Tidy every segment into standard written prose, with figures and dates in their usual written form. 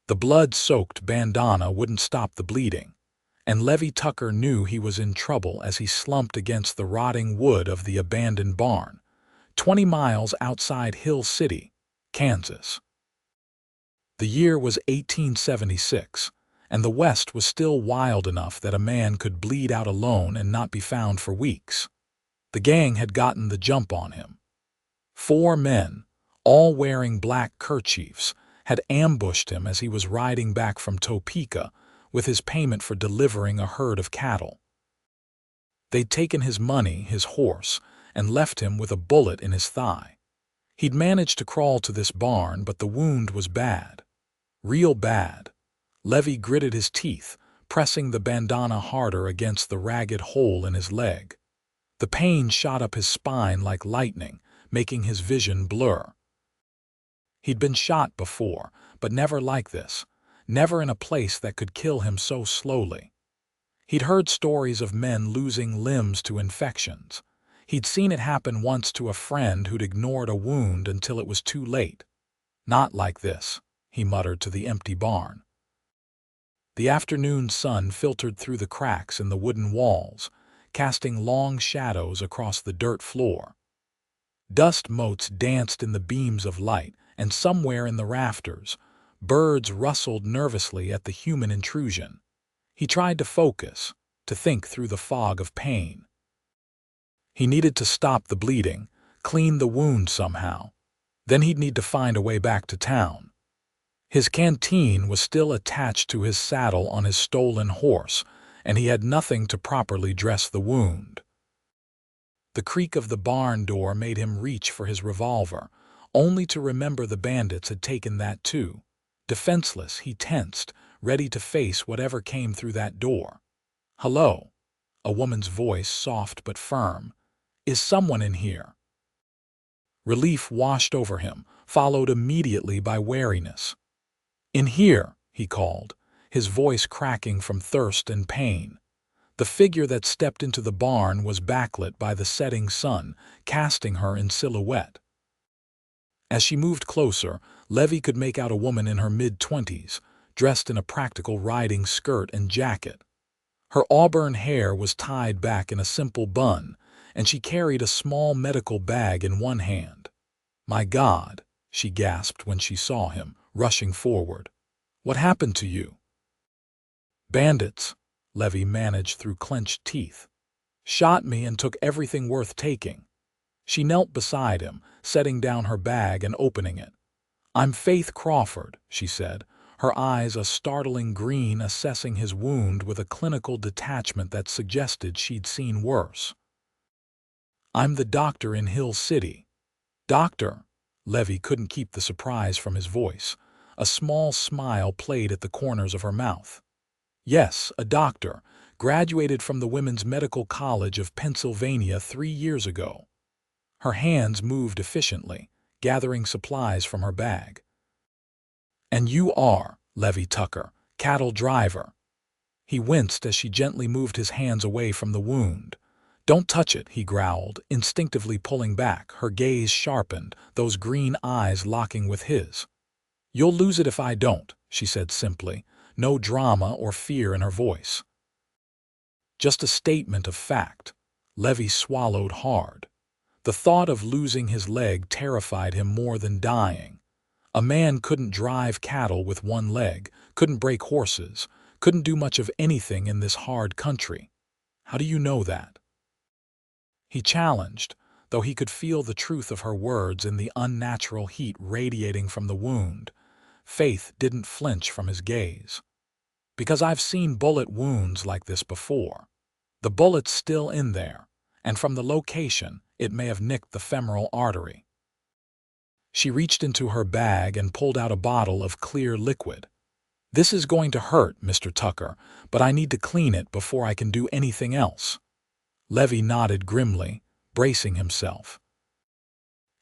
The blood-soaked bandana wouldn't stop the bleeding, and Levi Tucker knew he was in trouble as he slumped against the rotting wood of the abandoned barn, 20 miles outside Hill City, Kansas. The year was 1876, and the West was still wild enough that a man could bleed out alone and not be found for weeks. The gang had gotten the jump on him. 4 men, all wearing black kerchiefs, had ambushed him as he was riding back from Topeka with his payment for delivering a herd of cattle. They'd taken his money, his horse, and left him with a bullet in his thigh. He'd managed to crawl to this barn, but the wound was bad. Real bad. Levi gritted his teeth, pressing the bandana harder against the ragged hole in his leg. The pain shot up his spine like lightning, making his vision blur. He'd been shot before, but never like this, never in a place that could kill him so slowly. He'd heard stories of men losing limbs to infections. He'd seen it happen once to a friend who'd ignored a wound until it was too late. Not like this, he muttered to the empty barn. The afternoon sun filtered through the cracks in the wooden walls, casting long shadows across the dirt floor. Dust motes danced in the beams of light, and somewhere in the rafters, birds rustled nervously at the human intrusion. He tried to focus, to think through the fog of pain. He needed to stop the bleeding, clean the wound somehow. Then he'd need to find a way back to town. His canteen was still attached to his saddle on his stolen horse, and he had nothing to properly dress the wound. The creak of the barn door made him reach for his revolver, only to remember the bandits had taken that too. Defenseless, he tensed, ready to face whatever came through that door. "Hello," a woman's voice, soft but firm. "Is someone in here?" Relief washed over him, followed immediately by wariness. "In here," he called, his voice cracking from thirst and pain. The figure that stepped into the barn was backlit by the setting sun, casting her in silhouette. As she moved closer, Levi could make out a woman in her mid-20s, dressed in a practical riding skirt and jacket. Her auburn hair was tied back in a simple bun, and she carried a small medical bag in one hand. "My God," she gasped when she saw him, rushing forward. "What happened to you?" "Bandits," Levi managed through clenched teeth. "Shot me and took everything worth taking." She knelt beside him, setting down her bag and opening it. "I'm Faith Crawford," she said, her eyes a startling green, assessing his wound with a clinical detachment that suggested she'd seen worse. "I'm the doctor in Hill City." "Doctor?" Levi couldn't keep the surprise from his voice. A small smile played at the corners of her mouth. "Yes, a doctor, graduated from the Women's Medical College of Pennsylvania 3 years ago." Her hands moved efficiently, gathering supplies from her bag. "And you are Levi Tucker, cattle driver." He winced as she gently moved his hands away from the wound. "Don't touch it," he growled, instinctively pulling back, her gaze sharpened, those green eyes locking with his. "You'll lose it if I don't," she said simply, no drama or fear in her voice. Just a statement of fact. Levi swallowed hard. The thought of losing his leg terrified him more than dying. A man couldn't drive cattle with one leg, couldn't break horses, couldn't do much of anything in this hard country. "How do you know that?" He challenged, though he could feel the truth of her words in the unnatural heat radiating from the wound. Faith didn't flinch from his gaze. "Because I've seen bullet wounds like this before. The bullet's still in there, and from the location, it may have nicked the femoral artery." She reached into her bag and pulled out a bottle of clear liquid. "This is going to hurt, Mr. Tucker, but I need to clean it before I can do anything else." Levi nodded grimly, bracing himself.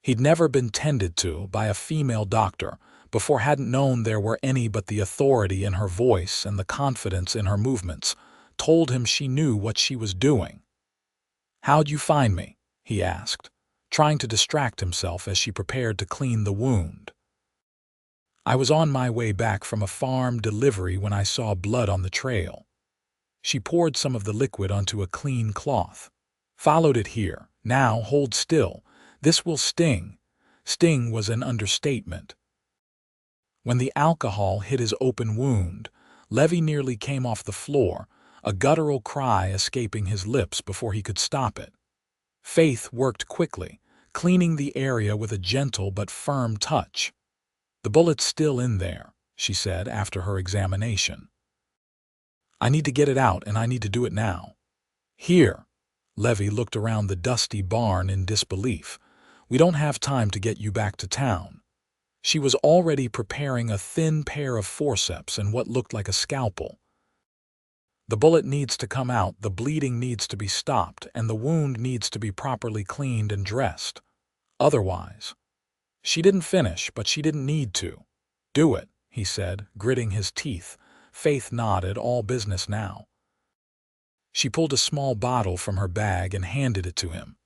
He'd never been tended to by a female doctor before, hadn't known there were any, but the authority in her voice and the confidence in her movements told him she knew what she was doing. "How'd you find me?" he asked, trying to distract himself as she prepared to clean the wound. I was on my way back from a farm delivery when I saw blood on the trail. She poured some of the liquid onto a clean cloth. Followed it here. Now hold still. This will sting. Sting was an understatement. When the alcohol hit his open wound, Levi nearly came off the floor, a guttural cry escaping his lips before he could stop it. Faith worked quickly, cleaning the area with a gentle but firm touch. "The bullet's still in there," she said after her examination. "I need to get it out, and I need to do it now." "Here." Levi looked around the dusty barn in disbelief. "We don't have time to get you back to town." She was already preparing a thin pair of forceps and what looked like a scalpel. "The bullet needs to come out, the bleeding needs to be stopped, and the wound needs to be properly cleaned and dressed. Otherwise—" She didn't finish, but she didn't need to. "Do it," he said, gritting his teeth. Faith nodded, all business now. She pulled a small bottle from her bag and handed it to him.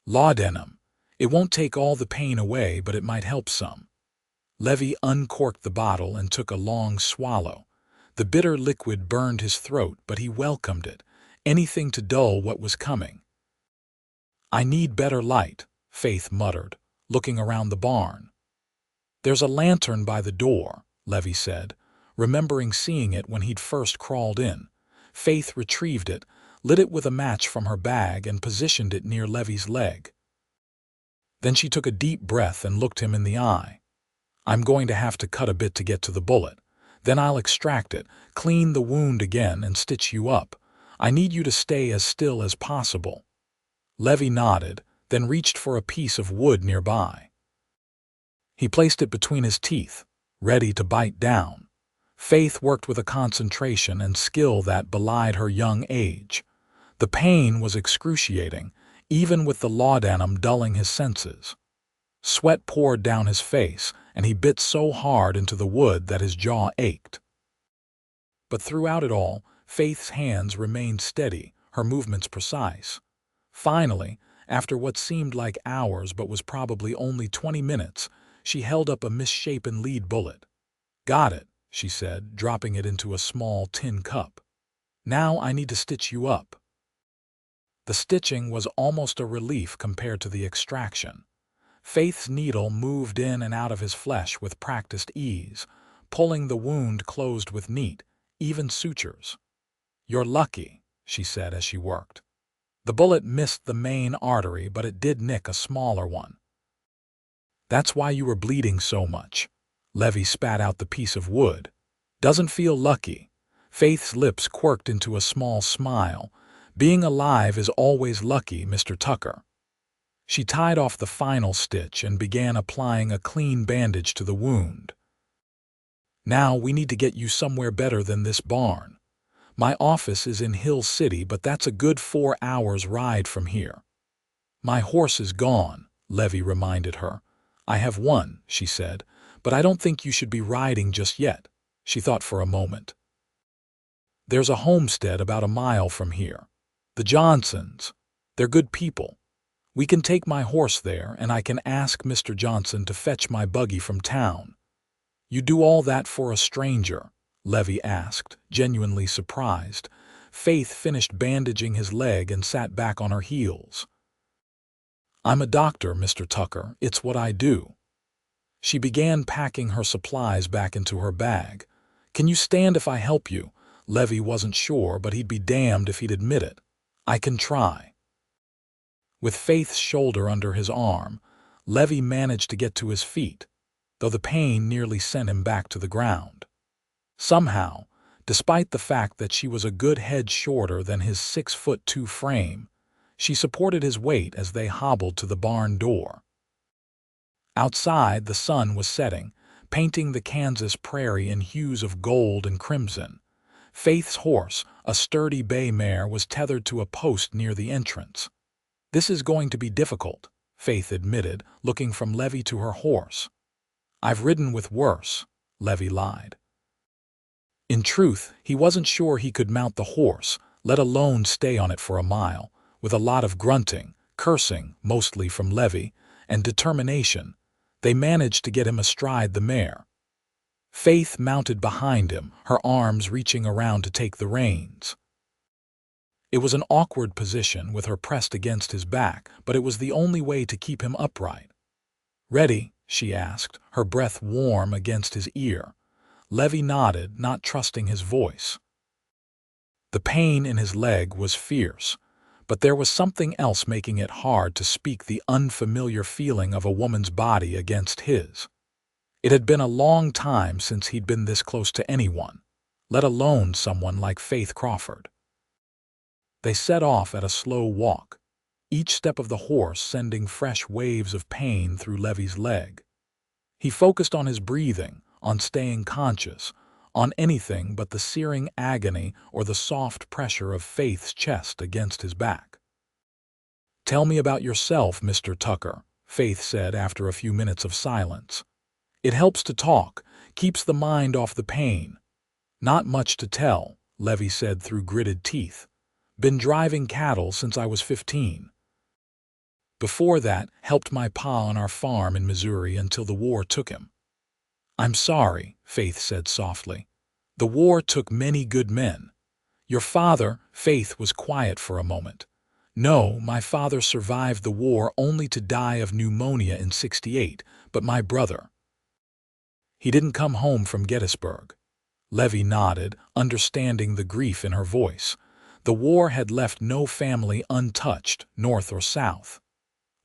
"Laudanum. It won't take all the pain away, but it might help some." Levi uncorked the bottle and took a long swallow. The bitter liquid burned his throat, but he welcomed it, anything to dull what was coming. "I need better light," Faith muttered, looking around the barn. "There's a lantern by the door," Levi said, remembering seeing it when he'd first crawled in. Faith retrieved it, lit it with a match from her bag, and positioned it near Levi's leg. Then she took a deep breath and looked him in the eye. "I'm going to have to cut a bit to get to the bullet. Then I'll extract it, clean the wound again, and stitch you up. I need you to stay as still as possible." Levi nodded, then reached for a piece of wood nearby. He placed it between his teeth, ready to bite down. Faith worked with a concentration and skill that belied her young age. The pain was excruciating, even with the laudanum dulling his senses. Sweat poured down his face, and he bit so hard into the wood that his jaw ached. But throughout it all, Faith's hands remained steady, her movements precise. Finally, after what seemed like hours but was probably only 20 minutes, she held up a misshapen lead bullet. "Got it," she said, dropping it into a small tin cup. "Now I need to stitch you up." The stitching was almost a relief compared to the extraction. Faith's needle moved in and out of his flesh with practiced ease, pulling the wound closed with neat, even sutures. "You're lucky," she said as she worked. The bullet missed the main artery, but it did nick a smaller one. "That's why you were bleeding so much." Levi spat out the piece of wood. "Doesn't feel lucky." Faith's lips quirked into a small smile. "Being alive is always lucky, Mr. Tucker." She tied off the final stitch and began applying a clean bandage to the wound. "Now we need to get you somewhere better than this barn. My office is in Hill City, but that's a good 4 hours ride from here." "My horse is gone," Levi reminded her. "I have one," she said, "but I don't think you should be riding just yet." She thought for a moment. "There's a homestead about a mile from here. The Johnsons. They're good people. We can take my horse there, and I can ask Mr. Johnson to fetch my buggy from town." "You do all that for a stranger?" Levi asked, genuinely surprised. Faith finished bandaging his leg and sat back on her heels. "I'm a doctor, Mr. Tucker. It's what I do." She began packing her supplies back into her bag. "Can you stand if I help you?" Levi wasn't sure, but he'd be damned if he'd admit it. "I can try." With Faith's shoulder under his arm, Levi managed to get to his feet, though the pain nearly sent him back to the ground. Somehow, despite the fact that she was a good head shorter than his 6'2" frame, she supported his weight as they hobbled to the barn door. Outside, the sun was setting, painting the Kansas prairie in hues of gold and crimson. Faith's horse, a sturdy bay mare, was tethered to a post near the entrance. "This is going to be difficult," Faith admitted, looking from Levi to her horse. "I've ridden with worse," Levi lied. In truth, he wasn't sure he could mount the horse, let alone stay on it for a mile. With a lot of grunting, cursing, mostly from Levi, and determination, they managed to get him astride the mare. Faith mounted behind him, her arms reaching around to take the reins. It was an awkward position with her pressed against his back, but it was the only way to keep him upright. "Ready?" she asked, her breath warm against his ear. Levi nodded, not trusting his voice. The pain in his leg was fierce, but there was something else making it hard to speak, the unfamiliar feeling of a woman's body against his. It had been a long time since he'd been this close to anyone, let alone someone like Faith Crawford. They set off at a slow walk, each step of the horse sending fresh waves of pain through Levi's leg. He focused on his breathing, on staying conscious, on anything but the searing agony or the soft pressure of Faith's chest against his back. "Tell me about yourself, Mr. Tucker," Faith said after a few minutes of silence. "It helps to talk, keeps the mind off the pain." "Not much to tell," Levi said through gritted teeth. "Been driving cattle since I was 15. Before that, helped my pa on our farm in Missouri until the war took him." "I'm sorry," Faith said softly. "The war took many good men. Your father—" Faith was quiet for a moment. "No, my father survived the war only to die of pneumonia in '68, but my brother—" "He didn't come home from Gettysburg." Levi nodded, understanding the grief in her voice. The war had left no family untouched, north or south.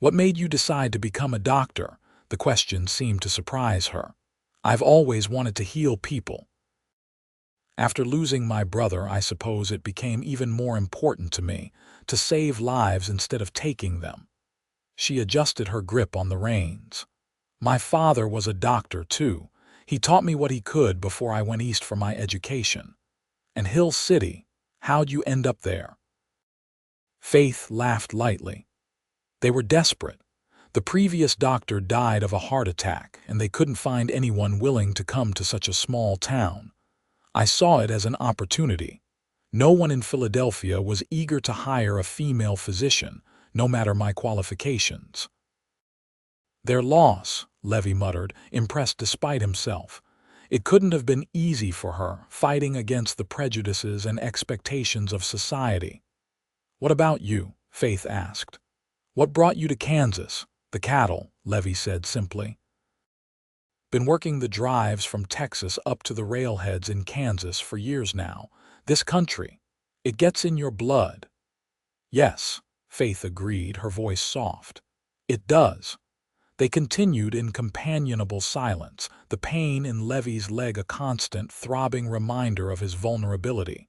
"What made you decide to become a doctor?" The question seemed to surprise her. "I've always wanted to heal people. After losing my brother, I suppose it became even more important to me to save lives instead of taking them." She adjusted her grip on the reins. "My father was a doctor, too. He taught me what he could before I went east for my education. And Hill City, how'd you end up there?" Faith laughed lightly. "They were desperate. The previous doctor died of a heart attack, and they couldn't find anyone willing to come to such a small town. I saw it as an opportunity. No one in Philadelphia was eager to hire a female physician, no matter my qualifications." "Their loss," Levi muttered, impressed despite himself. It couldn't have been easy for her, fighting against the prejudices and expectations of society. "What about you?" Faith asked. "What brought you to Kansas?" "The cattle," Levi said simply. "Been working the drives from Texas up to the railheads in Kansas for years now. This country, it gets in your blood." "Yes," Faith agreed, her voice soft. "It does." They continued in companionable silence, the pain in Levi's leg a constant, throbbing reminder of his vulnerability.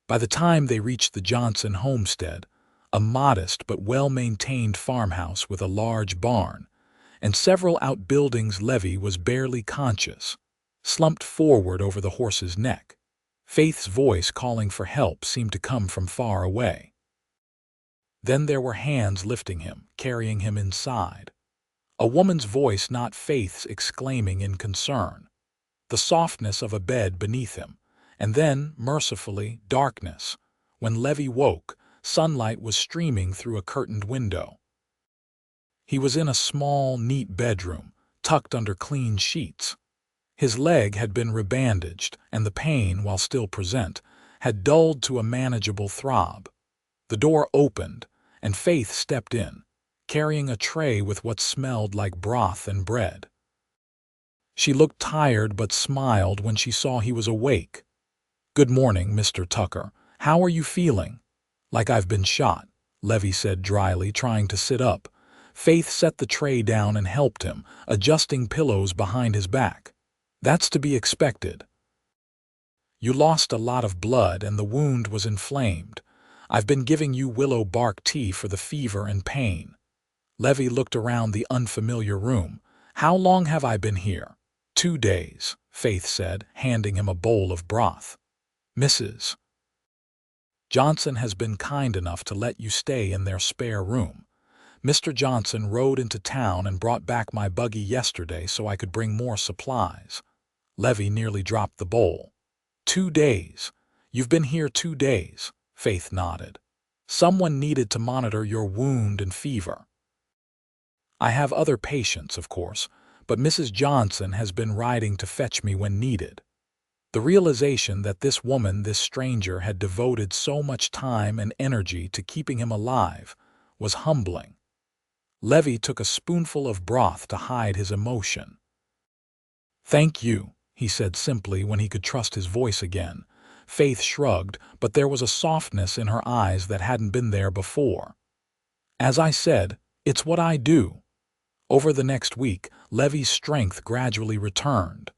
By the time they reached the Johnson homestead, a modest but well-maintained farmhouse with a large barn and several outbuildings, Levi was barely conscious, slumped forward over the horse's neck. Faith's voice calling for help seemed to come from far away. Then there were hands lifting him, carrying him inside. A woman's voice, not Faith's, exclaiming in concern. The softness of a bed beneath him, and then, mercifully, darkness. When Levi woke, sunlight was streaming through a curtained window. He was in a small, neat bedroom, tucked under clean sheets. His leg had been rebandaged, and the pain, while still present, had dulled to a manageable throb. The door opened, and Faith stepped in, carrying a tray with what smelled like broth and bread. She looked tired but smiled when she saw he was awake. "Good morning, Mr. Tucker. How are you feeling?" "Like I've been shot," Levi said dryly, trying to sit up. Faith set the tray down and helped him, adjusting pillows behind his back. "That's to be expected. You lost a lot of blood and the wound was inflamed. I've been giving you willow bark tea for the fever and pain." Levi looked around the unfamiliar room. "How long have I been here?" 2 days, Faith said, handing him a bowl of broth. "Mrs. Johnson has been kind enough to let you stay in their spare room. Mr. Johnson rode into town and brought back my buggy yesterday so I could bring more supplies." Levi nearly dropped the bowl. 2 days. You've been here 2 days, Faith nodded. Someone needed to monitor your wound and fever. I have other patients, of course, but Mrs. Johnson has been riding to fetch me when needed." The realization that this woman, this stranger, had devoted so much time and energy to keeping him alive was humbling. Levi took a spoonful of broth to hide his emotion. "Thank you," he said simply when he could trust his voice again. Faith shrugged, but there was a softness in her eyes that hadn't been there before. "As I said, it's what I do." Over the next week, Levi's strength gradually returned.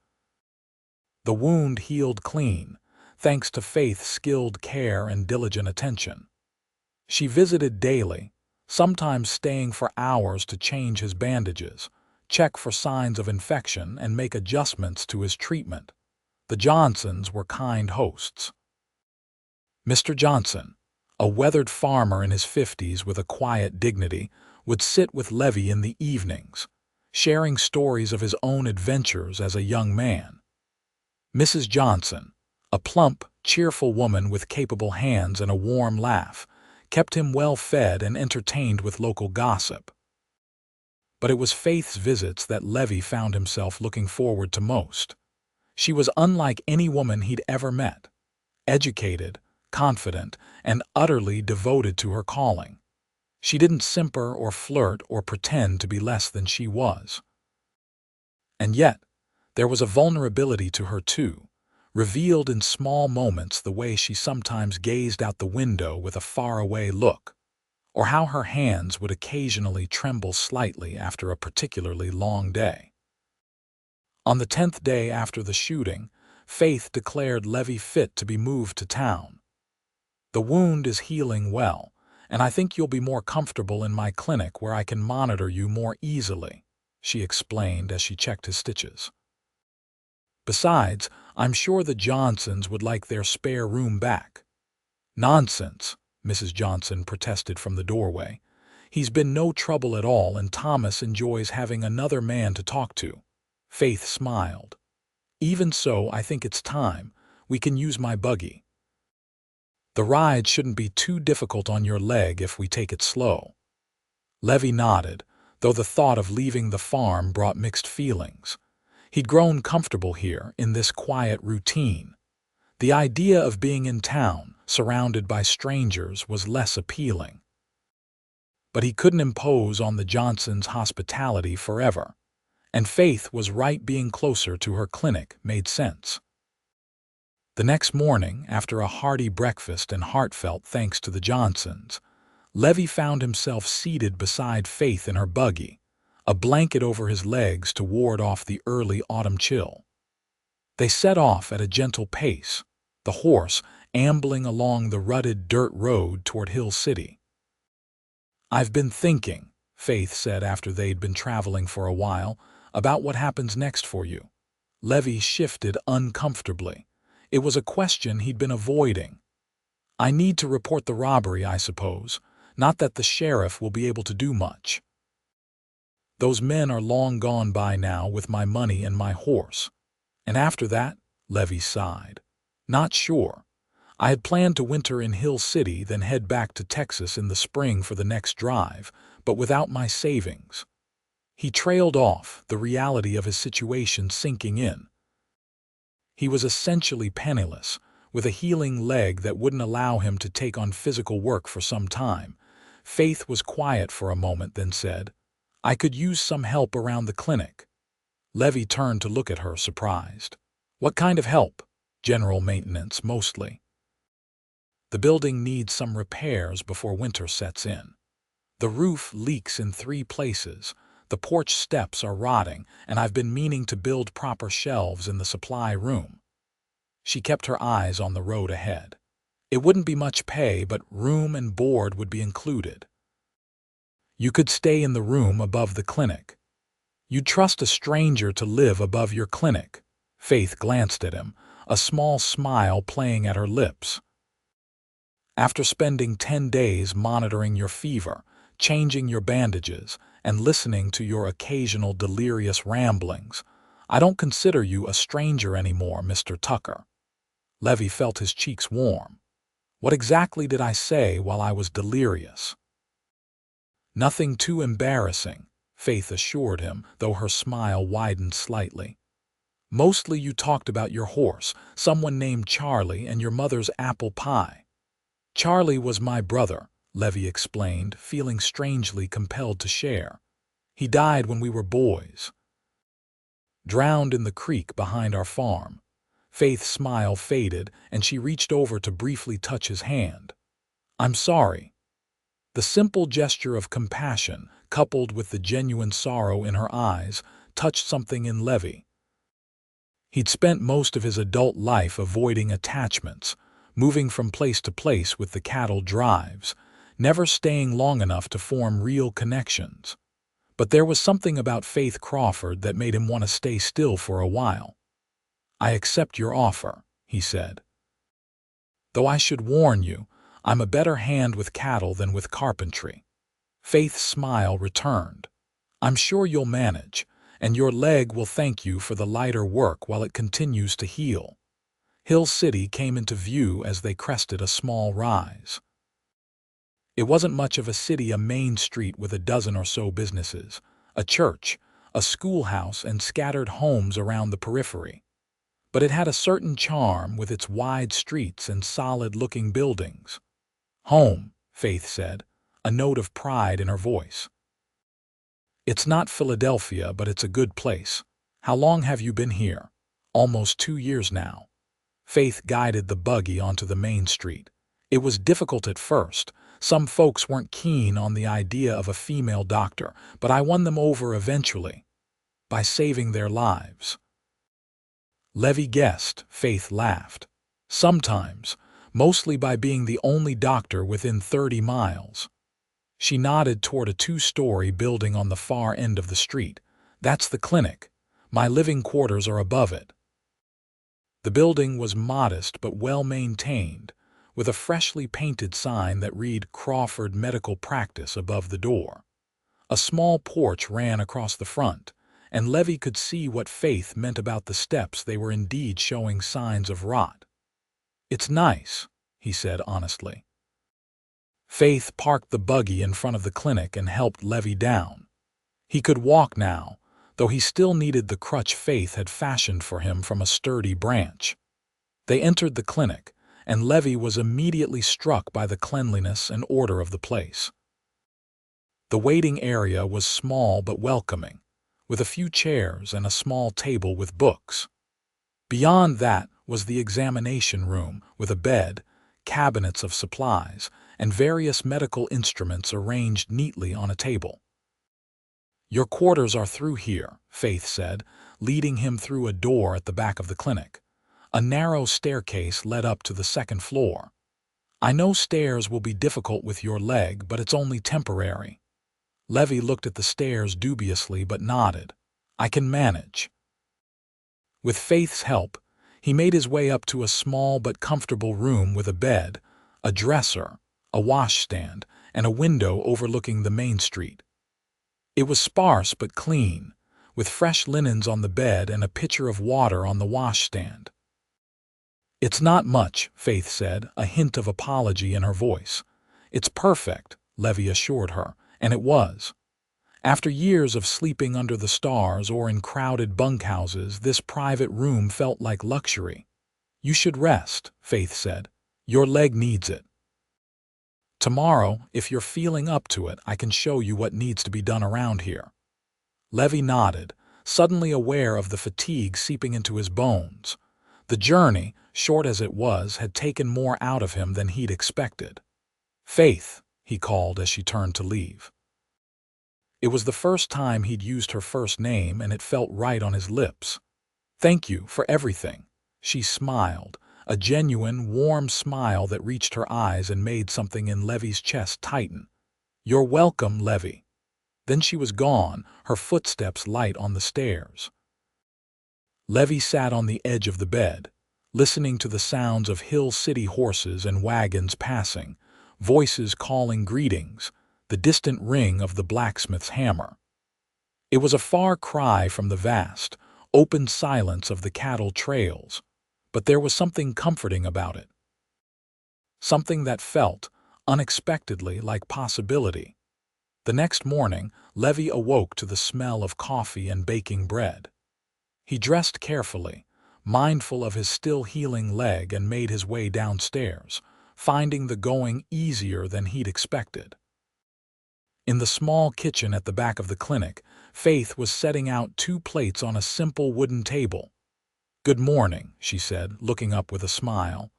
The wound healed clean, thanks to Faith's skilled care and diligent attention. She visited daily, sometimes staying for hours to change his bandages, check for signs of infection, and make adjustments to his treatment. The Johnsons were kind hosts. Mr. Johnson, a weathered farmer in his 50s with a quiet dignity, would sit with Levi in the evenings, sharing stories of his own adventures as a young man. Mrs. Johnson, a plump, cheerful woman with capable hands and a warm laugh, kept him well fed and entertained with local gossip. But it was Faith's visits that Levi found himself looking forward to most. She was unlike any woman he'd ever met, educated, confident, and utterly devoted to her calling. She didn't simper or flirt or pretend to be less than she was. And yet, there was a vulnerability to her too, revealed in small moments, the way she sometimes gazed out the window with a faraway look, or how her hands would occasionally tremble slightly after a particularly long day. On the 10th day after the shooting, Faith declared Levi fit to be moved to town. "The wound is healing well, and I think you'll be more comfortable in my clinic where I can monitor you more easily," she explained as she checked his stitches. "Besides, I'm sure the Johnsons would like their spare room back." "Nonsense," Mrs. Johnson protested from the doorway. "He's been no trouble at all, and Thomas enjoys having another man to talk to." Faith smiled. "Even so, I think it's time. We can use my buggy. The ride shouldn't be too difficult on your leg if we take it slow." Levi nodded, though the thought of leaving the farm brought mixed feelings. He'd grown comfortable here in this quiet routine. The idea of being in town, surrounded by strangers, was less appealing. But he couldn't impose on the Johnsons' hospitality forever, and Faith was right. Being closer to her clinic made sense. The next morning, after a hearty breakfast and heartfelt thanks to the Johnsons, Levi found himself seated beside Faith in her buggy, a blanket over his legs to ward off the early autumn chill. They set off at a gentle pace, the horse ambling along the rutted dirt road toward Hill City. "I've been thinking," Faith said after they'd been traveling for a while, "about what happens next for you." Levi shifted uncomfortably. It was a question he'd been avoiding. "I need to report the robbery, I suppose. Not that the sheriff will be able to do much. Those men are long gone by now with my money and my horse. And after that," Levi sighed. "Not sure. I had planned to winter in Hill City, then head back to Texas in the spring for the next drive, but without my savings." He trailed off, the reality of his situation sinking in. He was essentially penniless, with a healing leg that wouldn't allow him to take on physical work for some time. Faith was quiet for a moment, then said, "I could use some help around the clinic." Levi turned to look at her, surprised. "What kind of help?" "General maintenance, mostly. The building needs some repairs before winter sets in. The roof leaks in 3 places, the porch steps are rotting, and I've been meaning to build proper shelves in the supply room." She kept her eyes on the road ahead. "It wouldn't be much pay, but room and board would be included. You could stay in the room above the clinic." "You'd trust a stranger to live above your clinic?" Faith glanced at him, a small smile playing at her lips. "After spending 10 days monitoring your fever, changing your bandages, and listening to your occasional delirious ramblings, I don't consider you a stranger anymore, Mr. Tucker." Levi felt his cheeks warm. "What exactly did I say while I was delirious?" "Nothing too embarrassing," Faith assured him, though her smile widened slightly. Mostly you talked about your horse, someone named Charlie, and your mother's apple pie. Charlie was my brother, Levi explained, feeling strangely compelled to share. He died when we were boys, drowned in the creek behind our farm. Faith's smile faded, and she reached over to briefly touch his hand. I'm sorry. The simple gesture of compassion, coupled with the genuine sorrow in her eyes, touched something in Levi. He'd spent most of his adult life avoiding attachments, moving from place to place with the cattle drives, never staying long enough to form real connections. But there was something about Faith Crawford that made him want to stay still for a while. I accept your offer, he said. Though I should warn you, I'm a better hand with cattle than with carpentry. Faith's smile returned. I'm sure you'll manage, and your leg will thank you for the lighter work while it continues to heal. Hill City came into view as they crested a small rise. It wasn't much of a city, a main street with a dozen or so businesses, a church, a schoolhouse, and scattered homes around the periphery. But it had a certain charm with its wide streets and solid-looking buildings. Home, Faith said, a note of pride in her voice. It's not Philadelphia, but it's a good place. How long have you been here? Almost 2 years now. Faith guided the buggy onto the main street. It was difficult at first. Some folks weren't keen on the idea of a female doctor, but I won them over eventually, by saving their lives. Levi guessed, Faith laughed. Sometimes, mostly by being the only doctor within 30 miles. She nodded toward a 2-story building on the far end of the street. That's the clinic. My living quarters are above it. The building was modest but well-maintained, with a freshly painted sign that read Crawford Medical Practice above the door. A small porch ran across the front, and Levi could see what Faith meant about the steps. They were indeed showing signs of rot. It's nice, he said honestly. Faith parked the buggy in front of the clinic and helped Levi down. He could walk now, though he still needed the crutch Faith had fashioned for him from a sturdy branch. They entered the clinic, and Levi was immediately struck by the cleanliness and order of the place. The waiting area was small but welcoming, with a few chairs and a small table with books. Beyond that was the examination room, with a bed, cabinets of supplies, and various medical instruments arranged neatly on a table. Your quarters are through here, Faith said, leading him through a door at the back of the clinic. A narrow staircase led up to the second floor. I know stairs will be difficult with your leg, but it's only temporary. Levi looked at the stairs dubiously but nodded. I can manage. With Faith's help, he made his way up to a small but comfortable room with a bed, a dresser, a washstand, and a window overlooking the main street. It was sparse but clean, with fresh linens on the bed and a pitcher of water on the washstand. It's not much, Faith said, a hint of apology in her voice. It's perfect, Levi assured her, and it was. After years of sleeping under the stars or in crowded bunkhouses, this private room felt like luxury. You should rest, Faith said. Your leg needs it. Tomorrow, if you're feeling up to it, I can show you what needs to be done around here. Levi nodded, suddenly aware of the fatigue seeping into his bones. The journey, short as it was, had taken more out of him than he'd expected. Faith, he called as she turned to leave. It was the first time he'd used her first name, and it felt right on his lips. Thank you for everything, she smiled, a genuine, warm smile that reached her eyes and made something in Levi's chest tighten. You're welcome, Levi. Then she was gone, her footsteps light on the stairs. Levi sat on the edge of the bed, listening to the sounds of Hill City horses and wagons passing, voices calling greetings, the distant ring of the blacksmith's hammer. It was a far cry from the vast, open silence of the cattle trails, but there was something comforting about it. Something that felt, unexpectedly, like possibility. The next morning, Levi awoke to the smell of coffee and baking bread. He dressed carefully, mindful of his still healing leg, and made his way downstairs, finding the going easier than he'd expected. In the small kitchen at the back of the clinic, Faith was setting out 2 plates on a simple wooden table. "Good morning," she said, looking up with a smile.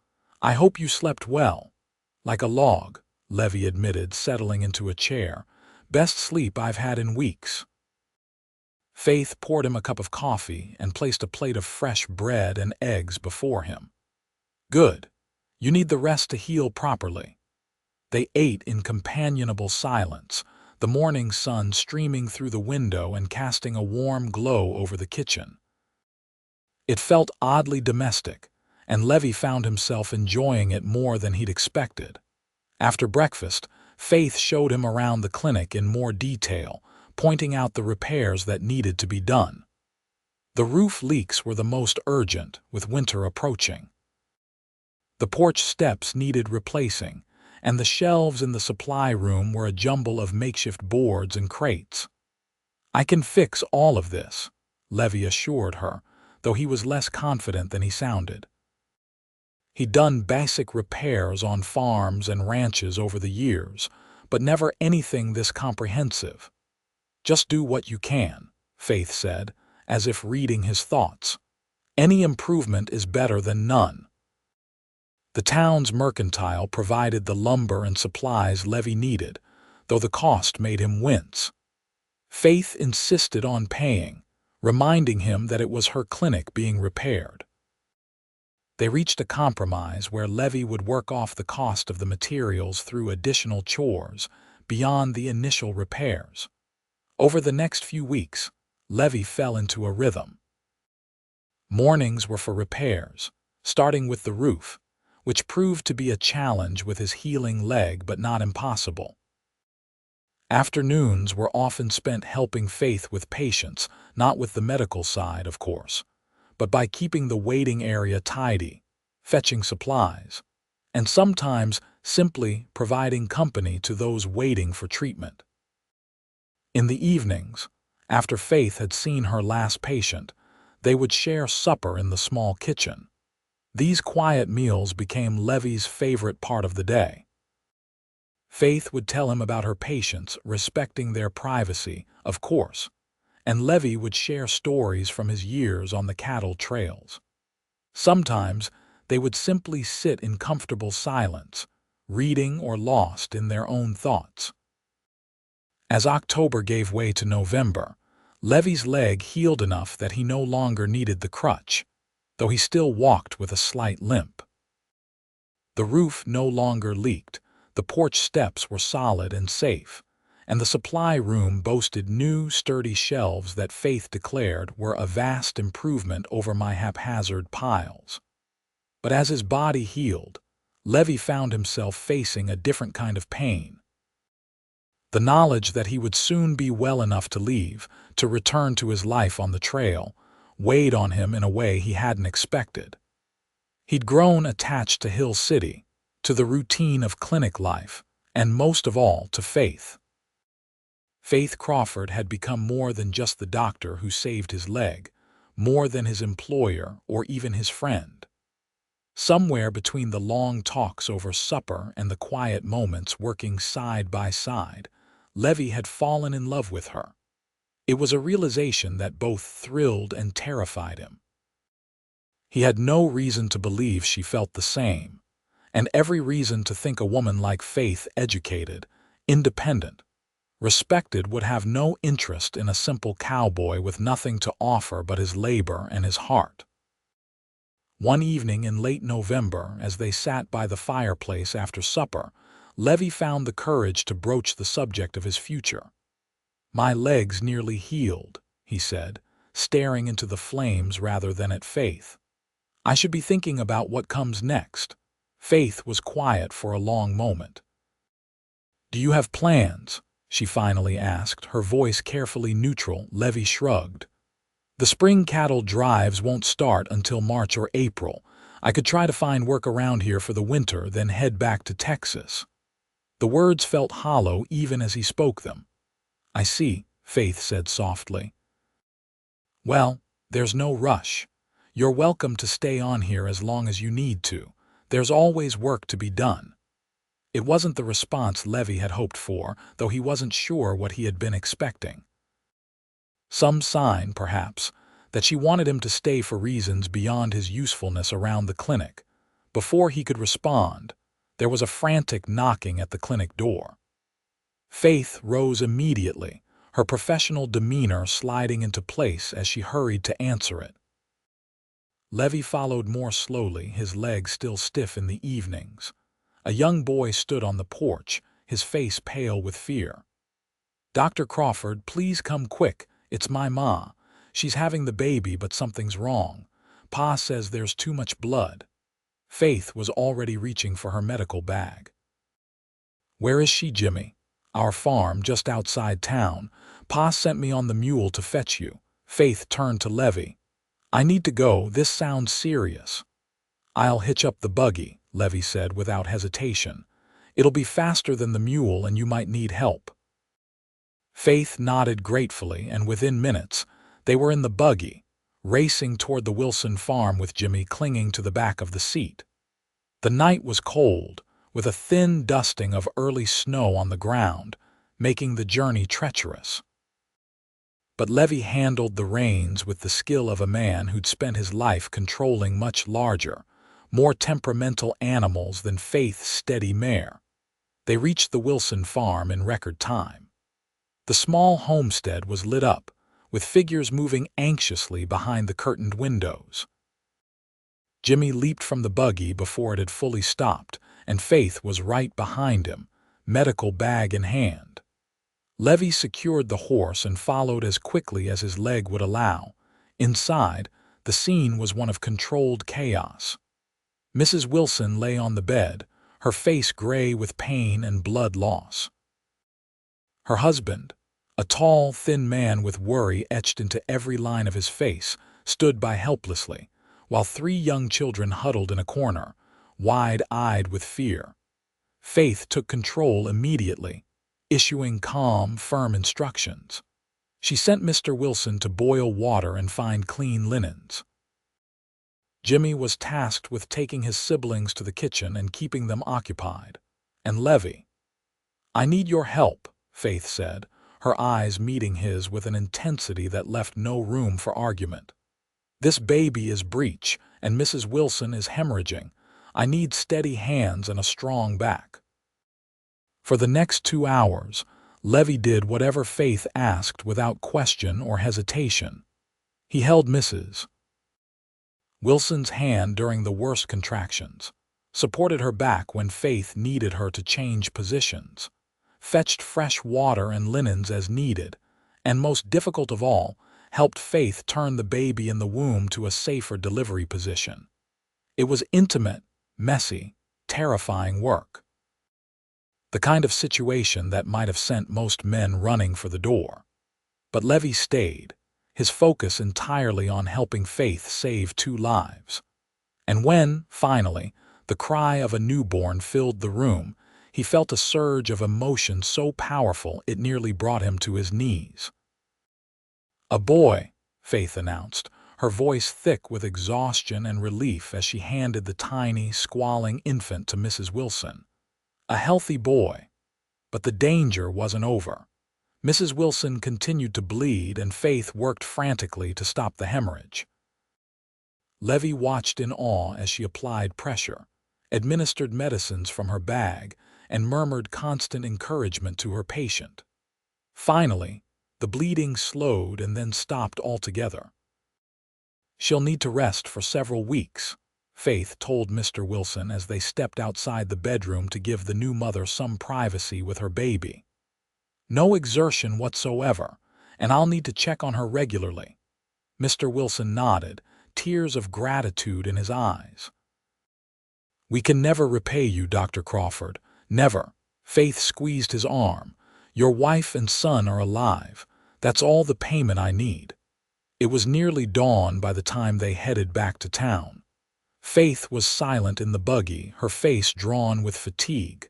"I hope you slept well." "Like a log," Levi admitted, settling into a chair. "Best sleep I've had in weeks." Faith poured him a cup of coffee and placed a plate of fresh bread and eggs before him. "Good. You need the rest to heal properly." They ate in companionable silence, the morning sun streaming through the window and casting a warm glow over the kitchen. It felt oddly domestic, and Levi found himself enjoying it more than he'd expected. After breakfast, Faith showed him around the clinic in more detail, pointing out the repairs that needed to be done. The roof leaks were the most urgent, with winter approaching. The porch steps needed replacing, and the shelves in the supply room were a jumble of makeshift boards and crates. "I can fix all of this," Levi assured her, though he was less confident than he sounded. He'd done basic repairs on farms and ranches over the years, but never anything this comprehensive. "Just do what you can," Faith said, as if reading his thoughts. "Any improvement is better than none." The town's mercantile provided the lumber and supplies Levi needed, though the cost made him wince. Faith insisted on paying, reminding him that it was her clinic being repaired. They reached a compromise where Levi would work off the cost of the materials through additional chores beyond the initial repairs. Over the next few weeks, Levi fell into a rhythm. Mornings were for repairs, starting with the roof, which proved to be a challenge with his healing leg but not impossible. Afternoons were often spent helping Faith with patients, not with the medical side, of course, but by keeping the waiting area tidy, fetching supplies, and sometimes simply providing company to those waiting for treatment. In the evenings, after Faith had seen her last patient, they would share supper in the small kitchen. These quiet meals became Levi's favorite part of the day. Faith would tell him about her patients, respecting their privacy, of course, and Levi would share stories from his years on the cattle trails. Sometimes they would simply sit in comfortable silence, reading or lost in their own thoughts. As October gave way to November, Levi's leg healed enough that he no longer needed the crutch, though he still walked with a slight limp. The roof no longer leaked, the porch steps were solid and safe, and the supply room boasted new, sturdy shelves that Faith declared were a vast improvement over my haphazard piles. But as his body healed, Levi found himself facing a different kind of pain. The knowledge that he would soon be well enough to leave, to return to his life on the trail, weighed on him in a way he hadn't expected. He'd grown attached to Hill City, to the routine of clinic life, and most of all to Faith. Faith Crawford had become more than just the doctor who saved his leg, more than his employer or even his friend. Somewhere between the long talks over supper and the quiet moments working side by side, Levi had fallen in love with her. It was a realization that both thrilled and terrified him. He had no reason to believe she felt the same, and every reason to think a woman like Faith, educated, independent, respected, would have no interest in a simple cowboy with nothing to offer but his labor and his heart. One evening in late November, as they sat by the fireplace after supper, Levi found the courage to broach the subject of his future. "My leg's nearly healed," he said, staring into the flames rather than at Faith. "I should be thinking about what comes next." Faith was quiet for a long moment. "Do you have plans?" she finally asked, her voice carefully neutral. Levi shrugged. "The spring cattle drives won't start until March or April. I could try to find work around here for the winter, then head back to Texas." The words felt hollow even as he spoke them, I see, Faith said softly. Well, there's no rush. You're welcome to stay on here as long as you need to. There's always work to be done. It wasn't the response Levi had hoped for, though he wasn't sure what he had been expecting. Some sign, perhaps, that she wanted him to stay for reasons beyond his usefulness around the clinic. Before he could respond, there was a frantic knocking at the clinic door. Faith rose immediately, her professional demeanor sliding into place as she hurried to answer it. Levi followed more slowly, his legs still stiff in the evenings. A young boy stood on the porch, his face pale with fear. "Dr. Crawford, please come quick. It's my ma. She's having the baby, but something's wrong. Pa says there's too much blood." Faith was already reaching for her medical bag. "Where is she, Jimmy?" "Our farm, just outside town. Pa sent me on the mule to fetch you." Faith turned to Levi. "I need to go. This sounds serious." "I'll hitch up the buggy," Levi said without hesitation. "It'll be faster than the mule and you might need help." Faith nodded gratefully, and within minutes, they were in the buggy, racing toward the Wilson farm with Jimmy clinging to the back of the seat. The night was cold, with a thin dusting of early snow on the ground, making the journey treacherous. But Levi handled the reins with the skill of a man who'd spent his life controlling much larger, more temperamental animals than Faith's steady mare. They reached the Wilson farm in record time. The small homestead was lit up, with figures moving anxiously behind the curtained windows. Jimmy leaped from the buggy before it had fully stopped, and Faith was right behind him, medical bag in hand. Levi secured the horse and followed as quickly as his leg would allow. Inside, the scene was one of controlled chaos. Mrs. Wilson lay on the bed, her face gray with pain and blood loss. Her husband, a tall, thin man with worry etched into every line of his face, stood by helplessly, while 3 young children huddled in a corner, wide-eyed with fear. Faith took control immediately, issuing calm, firm instructions. She sent Mr. Wilson to boil water and find clean linens. Jimmy was tasked with taking his siblings to the kitchen and keeping them occupied. And Levi. "I need your help," Faith said, her eyes meeting his with an intensity that left no room for argument. "This baby is breech, and Mrs. Wilson is hemorrhaging. I need steady hands and a strong back." For the next 2 hours, Levi did whatever Faith asked without question or hesitation. He held Mrs. Wilson's hand during the worst contractions, supported her back when Faith needed her to change positions, fetched fresh water and linens as needed, and most difficult of all, helped Faith turn the baby in the womb to a safer delivery position. It was intimate, messy, terrifying work. The kind of situation that might have sent most men running for the door. But Levi stayed, his focus entirely on helping Faith save 2 lives. And when, finally, the cry of a newborn filled the room, he felt a surge of emotion so powerful it nearly brought him to his knees. "A boy," Faith announced, her voice thick with exhaustion and relief as she handed the tiny, squalling infant to Mrs. Wilson. A healthy boy. But the danger wasn't over. Mrs. Wilson continued to bleed, and Faith worked frantically to stop the hemorrhage. Levi watched in awe as she applied pressure, administered medicines from her bag, and murmured constant encouragement to her patient. Finally, the bleeding slowed and then stopped altogether. "She'll need to rest for several weeks," Faith told Mr. Wilson as they stepped outside the bedroom to give the new mother some privacy with her baby. "No exertion whatsoever, and I'll need to check on her regularly." Mr. Wilson nodded, tears of gratitude in his eyes. "We can never repay you, Dr. Crawford. Never." Faith squeezed his arm. "Your wife and son are alive. That's all the payment I need." It was nearly dawn by the time they headed back to town. Faith was silent in the buggy, her face drawn with fatigue.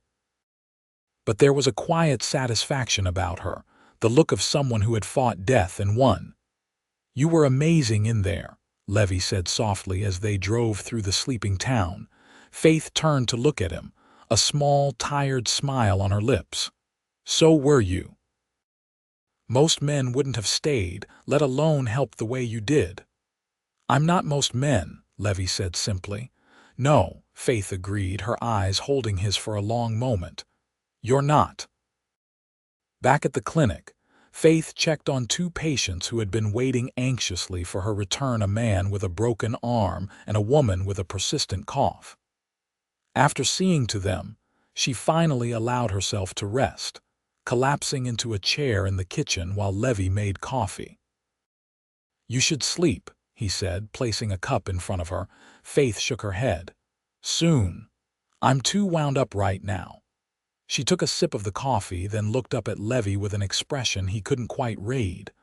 But there was a quiet satisfaction about her, the look of someone who had fought death and won. "You were amazing in there," Levi said softly as they drove through the sleeping town. Faith turned to look at him, a small, tired smile on her lips. "So were you. Most men wouldn't have stayed, let alone helped the way you did." "I'm not most men," Levi said simply. "No," Faith agreed, her eyes holding his for a long moment. "You're not." Back at the clinic, Faith checked on two patients who had been waiting anxiously for her return, a man with a broken arm and a woman with a persistent cough. After seeing to them, she finally allowed herself to rest, collapsing into a chair in the kitchen while Levi made coffee. "You should sleep," he said, placing a cup in front of her. Faith shook her head. "Soon. I'm too wound up right now." She took a sip of the coffee, then looked up at Levi with an expression he couldn't quite read.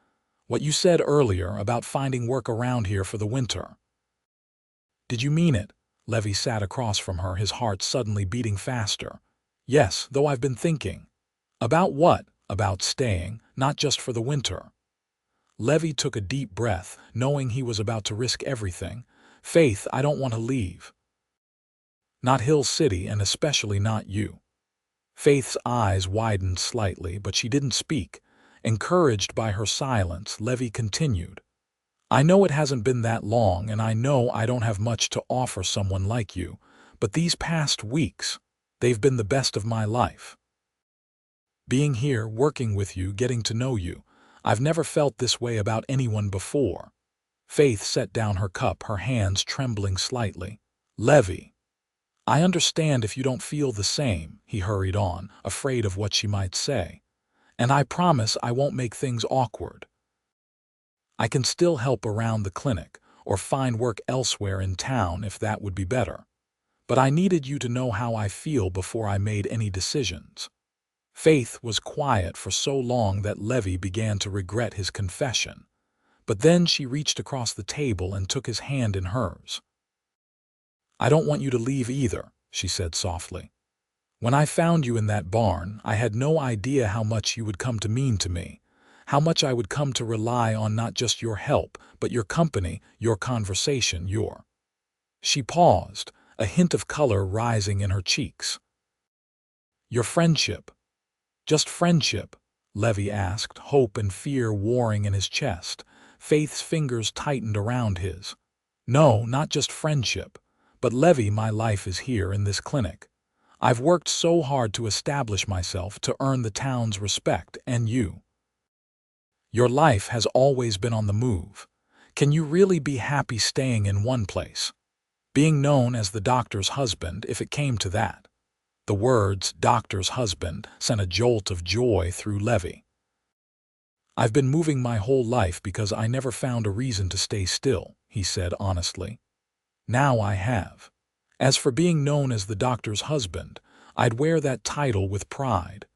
"What you said earlier about finding work around here for the winter. Did you mean it?" Levi sat across from her, his heart suddenly beating faster. "Yes, though I've been thinking." "About what?" "About staying, not just for the winter." Levi took a deep breath, knowing he was about to risk everything. "Faith, I don't want to leave. Not Hill City, and especially not you." Faith's eyes widened slightly, but she didn't speak. Encouraged by her silence, Levi continued. "I know it hasn't been that long, and I know I don't have much to offer someone like you, but these past weeks, they've been the best of my life. Being here, working with you, getting to know you, I've never felt this way about anyone before." Faith set down her cup, her hands trembling slightly. "Levi, I understand if you don't feel the same," he hurried on, afraid of what she might say. "And I promise I won't make things awkward. I can still help around the clinic, or find work elsewhere in town if that would be better. But I needed you to know how I feel before I made any decisions." Faith was quiet for so long that Levi began to regret his confession. But then she reached across the table and took his hand in hers. "I don't want you to leave either," she said softly. "When I found you in that barn, I had no idea how much you would come to mean to me, how much I would come to rely on not just your help, but your company, your conversation, your—" She paused, a hint of color rising in her cheeks. "Your friendship." "Just friendship?" Levi asked, hope and fear warring in his chest. Faith's fingers tightened around his. "No, not just friendship. But Levi, my life is here in this clinic. I've worked so hard to establish myself, to earn the town's respect, and you. Your life has always been on the move. Can you really be happy staying in one place? Being known as the doctor's husband, if it came to that." The words, "doctor's husband," sent a jolt of joy through Levi. "I've been moving my whole life because I never found a reason to stay still," he said honestly. "Now I have. As for being known as the doctor's husband, I'd wear that title with pride."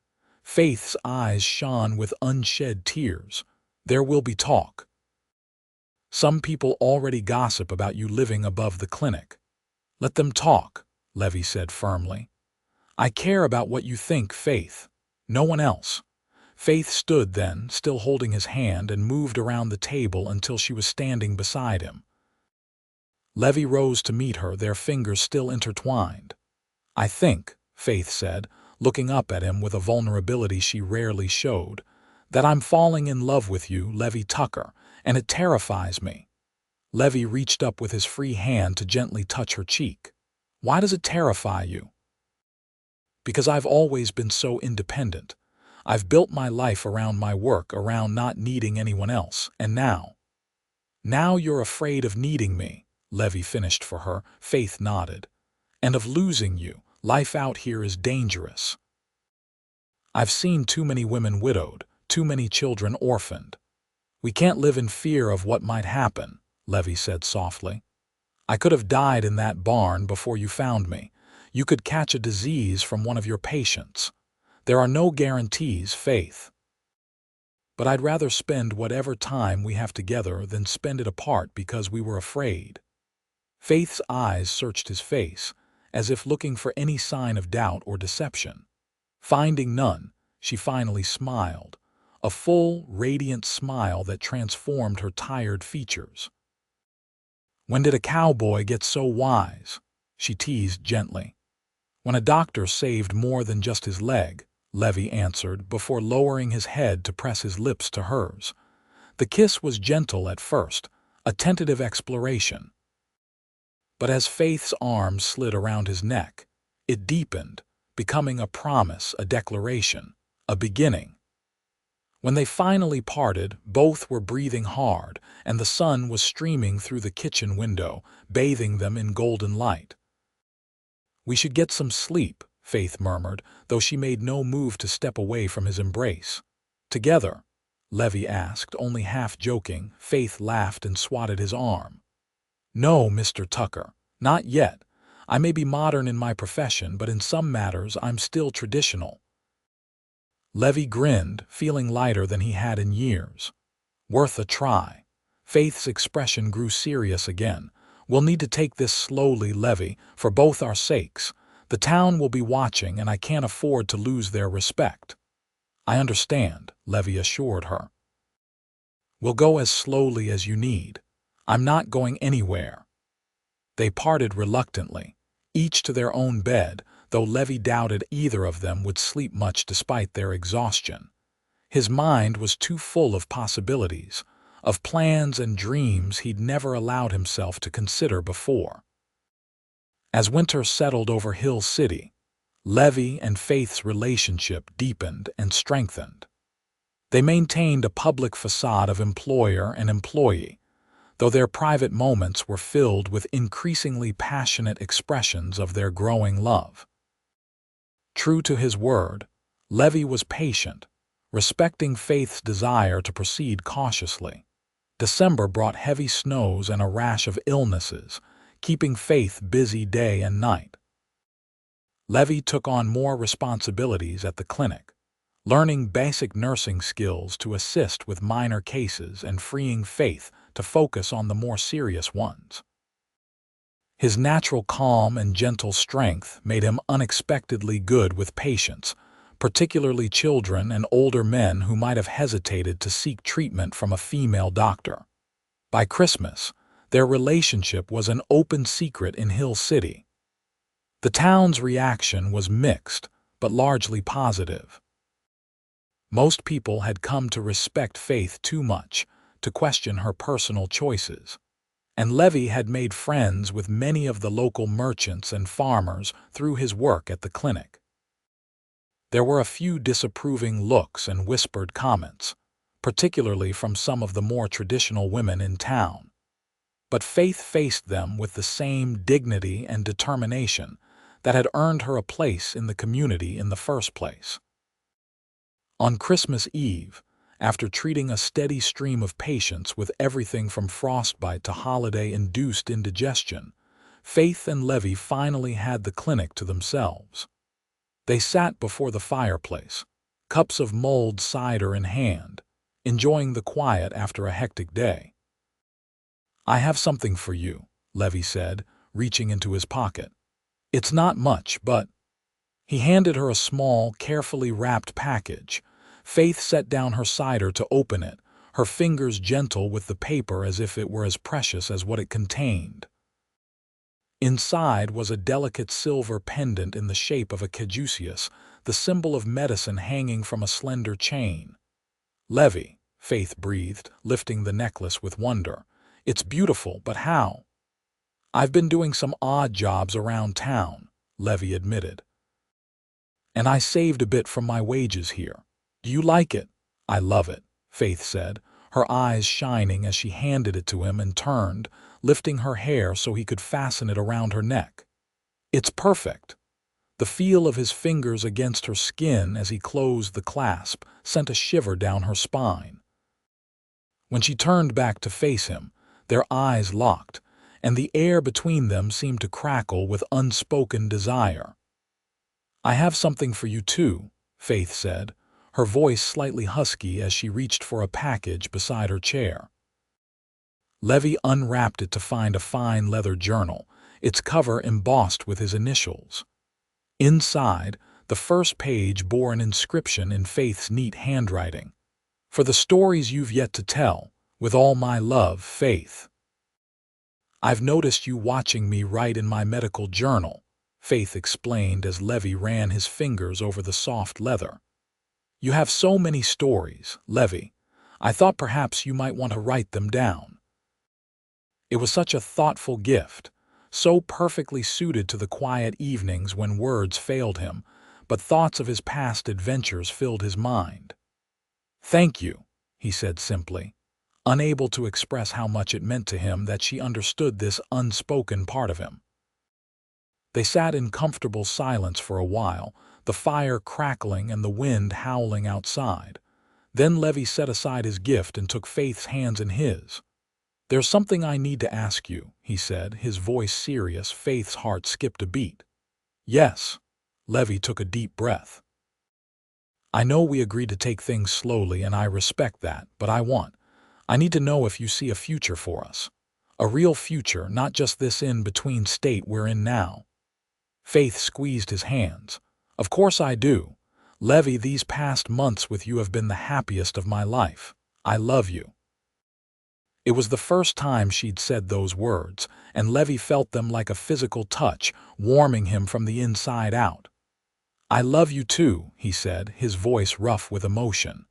Faith's eyes shone with unshed tears. "There will be talk. Some people already gossip about you living above the clinic." "Let them talk," Levi said firmly. "I care about what you think, Faith. No one else." Faith stood then, still holding his hand, and moved around the table until she was standing beside him. Levi rose to meet her, their fingers still intertwined. "I think," Faith said, looking up at him with a vulnerability she rarely showed, "that I'm falling in love with you, Levi Tucker, and it terrifies me." Levi reached up with his free hand to gently touch her cheek. "Why does it terrify you?" "Because I've always been so independent. I've built my life around my work, around not needing anyone else, and now—" "Now you're afraid of needing me," Levi finished for her. Faith nodded. "And of losing you. Life out here is dangerous. I've seen too many women widowed, too many children orphaned. We can't live in fear of what might happen," Levi said softly. "I could have died in that barn before you found me. You could catch a disease from one of your patients. There are no guarantees, Faith. But I'd rather spend whatever time we have together than spend it apart because we were afraid." Faith's eyes searched his face, as if looking for any sign of doubt or deception. Finding none, she finally smiled, a full, radiant smile that transformed her tired features. "When did a cowboy get so wise?" she teased gently. "When a doctor saved more than just his leg," Levi answered before lowering his head to press his lips to hers. The kiss was gentle at first, a tentative exploration. But as Faith's arms slid around his neck, it deepened, becoming a promise, a declaration, a beginning. When they finally parted, both were breathing hard, and the sun was streaming through the kitchen window, bathing them in golden light. "We should get some sleep," Faith murmured, though she made no move to step away from his embrace. "Together?" Levi asked, only half joking. Faith laughed and swatted his arm. "No, Mr. Tucker, not yet. I may be modern in my profession, but in some matters I'm still traditional." Levi grinned, feeling lighter than he had in years. "Worth a try." Faith's expression grew serious again. "We'll need to take this slowly, Levi, for both our sakes. The town will be watching, and I can't afford to lose their respect." "I understand," Levi assured her. "We'll go as slowly as you need. I'm not going anywhere." They parted reluctantly, each to their own bed, though Levi doubted either of them would sleep much despite their exhaustion. His mind was too full of possibilities, of plans and dreams he'd never allowed himself to consider before. As winter settled over Hill City, Levi and Faith's relationship deepened and strengthened. They maintained a public facade of employer and employee, though their private moments were filled with increasingly passionate expressions of their growing love. True to his word, Levi was patient, respecting Faith's desire to proceed cautiously. December brought heavy snows and a rash of illnesses, keeping Faith busy day and night. Levi took on more responsibilities at the clinic, learning basic nursing skills to assist with minor cases and freeing Faith to focus on the more serious ones. His natural calm and gentle strength made him unexpectedly good with patients, particularly children and older men who might have hesitated to seek treatment from a female doctor. By Christmas, their relationship was an open secret in Hill City. The town's reaction was mixed, but largely positive. Most people had come to respect Faith too much to question her personal choices, and Levi had made friends with many of the local merchants and farmers through his work at the clinic. There were a few disapproving looks and whispered comments, particularly from some of the more traditional women in town. But Faith faced them with the same dignity and determination that had earned her a place in the community in the first place. On Christmas Eve, after treating a steady stream of patients with everything from frostbite to holiday-induced indigestion, Faith and Levi finally had the clinic to themselves. They sat before the fireplace, cups of mulled cider in hand, enjoying the quiet after a hectic day. "I have something for you," Levi said, reaching into his pocket. "It's not much, but—" He handed her a small, carefully wrapped package. Faith set down her cider to open it, her fingers gentle with the paper as if it were as precious as what it contained. Inside was a delicate silver pendant in the shape of a caduceus, the symbol of medicine hanging from a slender chain. "Levi," Faith breathed, lifting the necklace with wonder. "It's beautiful, but how?" "I've been doing some odd jobs around town," Levi admitted. "And I saved a bit from my wages here. Do you like it?" "I love it," Faith said, her eyes shining as she handed it to him and turned, lifting her hair so he could fasten it around her neck. "It's perfect." The feel of his fingers against her skin as he closed the clasp sent a shiver down her spine. When she turned back to face him, their eyes locked, and the air between them seemed to crackle with unspoken desire. "I have something for you too," Faith said, her voice slightly husky as she reached for a package beside her chair. Levi unwrapped it to find a fine leather journal, its cover embossed with his initials. Inside, the first page bore an inscription in Faith's neat handwriting. for the stories you've yet to tell. With all my love, Faith. I've noticed you watching me write in my medical journal, Faith explained as Levi ran his fingers over the soft leather. You have so many stories, Levi. I thought perhaps you might want to write them down. It was such a thoughtful gift, so perfectly suited to the quiet evenings when words failed him, but thoughts of his past adventures filled his mind. Thank you, he said simply, unable to express how much it meant to him that she understood this unspoken part of him. They sat in comfortable silence for a while, the fire crackling and the wind howling outside. Then Levi set aside his gift and took Faith's hands in his. There's something I need to ask you, he said, his voice serious. Faith's heart skipped a beat. Yes. Levi took a deep breath. I know we agreed to take things slowly and I respect that, but I need to know if you see a future for us. A real future, not just this in-between state we're in now. Faith squeezed his hands. Of course I do. Levi, these past months with you have been the happiest of my life. I love you. It was the first time she'd said those words, and Levi felt them like a physical touch, warming him from the inside out. I love you too, he said, his voice rough with emotion.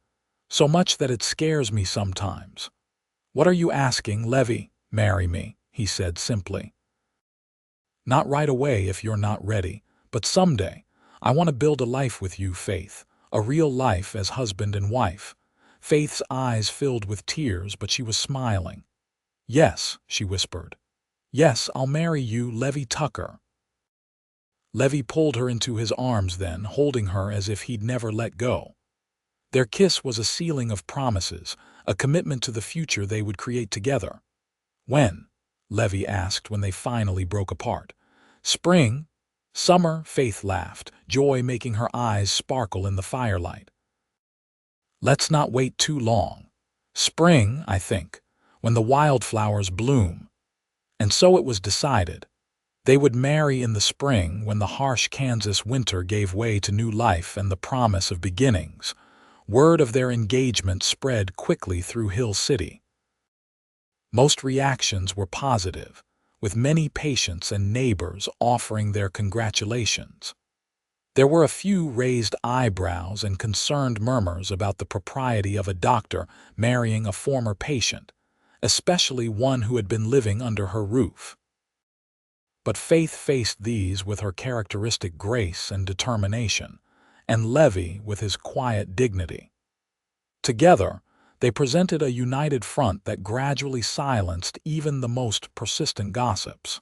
So much that it scares me sometimes. What are you asking, Levi? Marry me, he said simply. Not right away if you're not ready, but someday. I want to build a life with you, Faith, a real life as husband and wife. Faith's eyes filled with tears, but she was smiling. Yes, she whispered. Yes, I'll marry you, Levi Tucker. Levi pulled her into his arms then, holding her as if he'd never let go. Their kiss was a sealing of promises, a commitment to the future they would create together. When? Levi asked when they finally broke apart. Spring? Summer? Faith laughed, joy making her eyes sparkle in the firelight. Let's not wait too long. Spring, I think, when the wildflowers bloom. And so it was decided. They would marry in the spring when the harsh Kansas winter gave way to new life and the promise of beginnings. Word of their engagement spread quickly through Hill City. Most reactions were positive, with many patients and neighbors offering their congratulations. There were a few raised eyebrows and concerned murmurs about the propriety of a doctor marrying a former patient, especially one who had been living under her roof. But Faith faced these with her characteristic grace and determination, and Levi with his quiet dignity. Together, they presented a united front that gradually silenced even the most persistent gossips.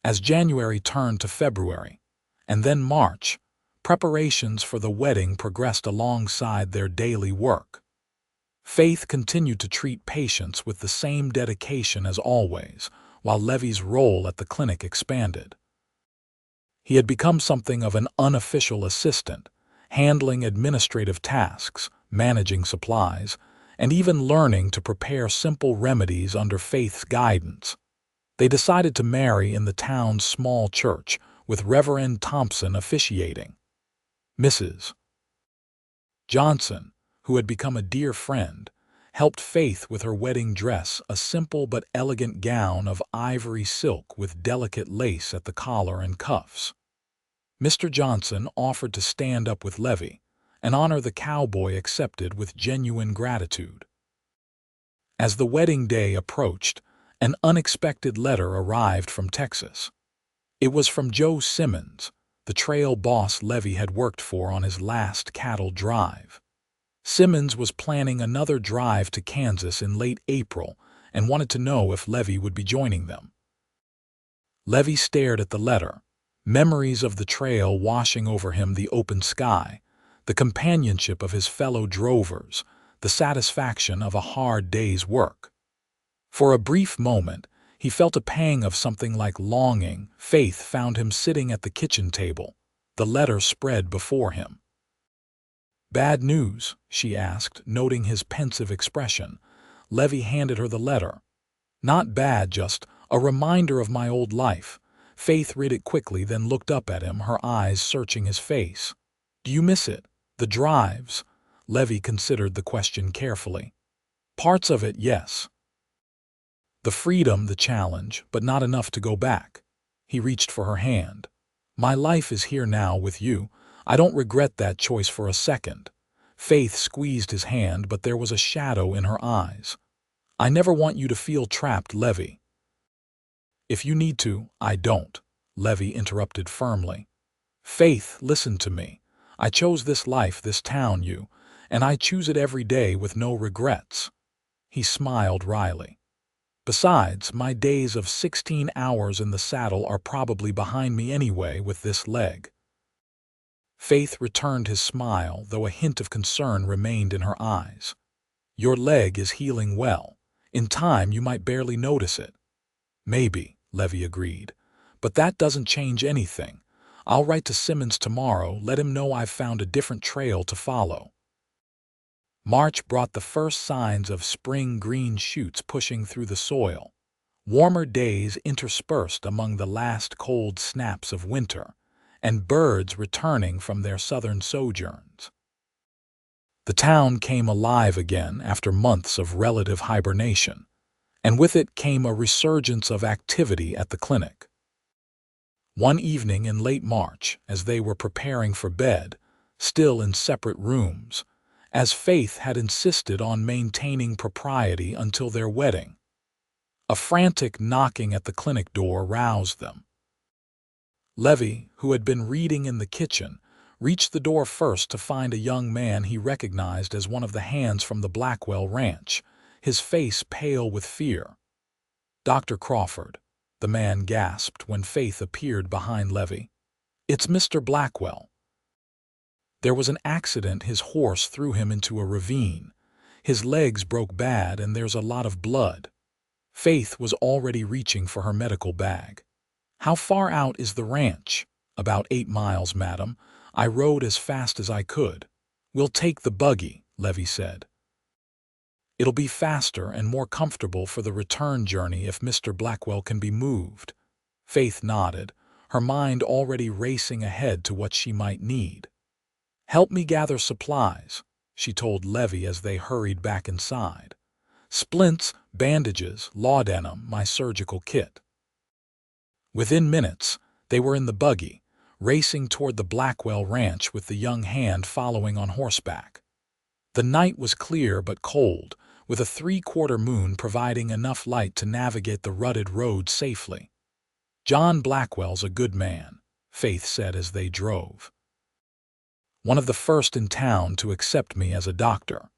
As January turned to February, and then March, preparations for the wedding progressed alongside their daily work. Faith continued to treat patients with the same dedication as always, while Levi's role at the clinic expanded. He had become something of an unofficial assistant, handling administrative tasks, managing supplies, and even learning to prepare simple remedies under Faith's guidance. They decided to marry in the town's small church, with Reverend Thompson officiating. Mrs. Johnson, who had become a dear friend, helped Faith with her wedding dress, a simple but elegant gown of ivory silk with delicate lace at the collar and cuffs. Mr. Johnson offered to stand up with Levi, an honor the cowboy accepted with genuine gratitude. As the wedding day approached, an unexpected letter arrived from Texas. It was from Joe Simmons, the trail boss Levi had worked for on his last cattle drive. Simmons was planning another drive to Kansas in late April and wanted to know if Levi would be joining them. Levi stared at the letter, memories of the trail washing over him, the open sky, the companionship of his fellow drovers, the satisfaction of a hard day's work. For a brief moment, he felt a pang of something like longing. Faith found him sitting at the kitchen table, the letter spread before him. Bad news? She asked, noting his pensive expression. Levi handed her the letter. Not bad, just a reminder of my old life. Faith read it quickly, then looked up at him, her eyes searching his face. Do you miss it? The drives? Levi considered the question carefully. Parts of it, yes. The freedom, the challenge, but not enough to go back. He reached for her hand. My life is here now with you. I don't regret that choice for a second. Faith squeezed his hand, but there was a shadow in her eyes. I never want you to feel trapped, Levi. If you need to, I don't, Levi interrupted firmly. Faith, listen to me. I chose this life, this town, and I choose it every day with no regrets. He smiled wryly. Besides, my days of 16 hours in the saddle are probably behind me anyway with this leg. Faith returned his smile, though a hint of concern remained in her eyes. Your leg is healing well. In time, you might barely notice it. Maybe, Levi agreed. But that doesn't change anything. I'll write to Simmons tomorrow, let him know I've found a different trail to follow. March brought the first signs of spring green shoots pushing through the soil. Warmer days interspersed among the last cold snaps of winter, and birds returning from their southern sojourns. The town came alive again after months of relative hibernation, and with it came a resurgence of activity at the clinic. One evening in late March, as they were preparing for bed, still in separate rooms, as Faith had insisted on maintaining propriety until their wedding, a frantic knocking at the clinic door roused them. Levi, who had been reading in the kitchen, reached the door first to find a young man he recognized as one of the hands from the Blackwell ranch, his face pale with fear. Dr. Crawford, the man gasped when Faith appeared behind Levi. It's Mr. Blackwell. There was an accident. His horse threw him into a ravine. His legs broke bad and there's a lot of blood. Faith was already reaching for her medical bag. How far out is the ranch? About 8 miles, madam. I rode as fast as I could. We'll take the buggy, Levi said. It'll be faster and more comfortable for the return journey if Mr. Blackwell can be moved. Faith nodded, her mind already racing ahead to what she might need. Help me gather supplies, she told Levi as they hurried back inside. Splints, bandages, laudanum, my surgical kit. Within minutes, they were in the buggy, racing toward the Blackwell ranch with the young hand following on horseback. The night was clear but cold, with a 3/4 moon providing enough light to navigate the rutted road safely. John Blackwell's a good man, Faith said as they drove. One of the first in town to accept me as a doctor.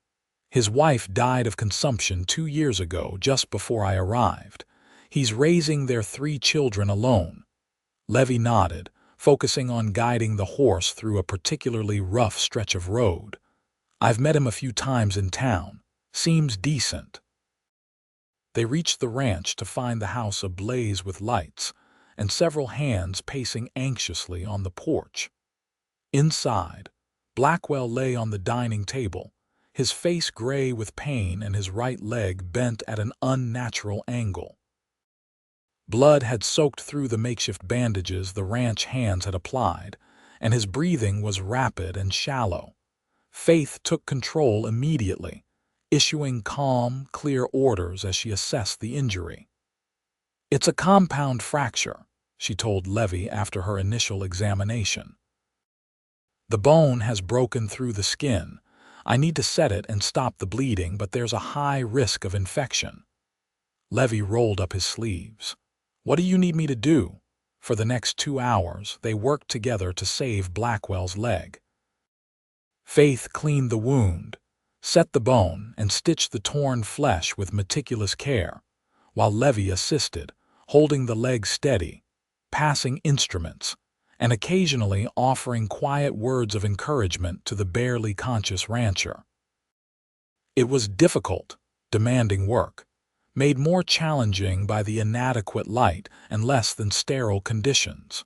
His wife died of consumption 2 years ago, just before I arrived. He's raising their 3 children alone. Levi nodded, focusing on guiding the horse through a particularly rough stretch of road. I've met him a few times in town. Seems decent. They reached the ranch to find the house ablaze with lights and several hands pacing anxiously on the porch. Inside, Blackwell lay on the dining table, his face gray with pain and his right leg bent at an unnatural angle. Blood had soaked through the makeshift bandages the ranch hands had applied, and his breathing was rapid and shallow. Faith took control immediately, issuing calm, clear orders as she assessed the injury. It's a compound fracture, she told Levi after her initial examination. The bone has broken through the skin. I need to set it and stop the bleeding, but there's a high risk of infection. Levi rolled up his sleeves. What do you need me to do? For the next 2 hours, they worked together to save Blackwell's leg. Faith cleaned the wound, set the bone, and stitched the torn flesh with meticulous care, while Levi assisted, holding the leg steady, passing instruments, and occasionally offering quiet words of encouragement to the barely conscious rancher. It was difficult, demanding work, made more challenging by the inadequate light and less than sterile conditions.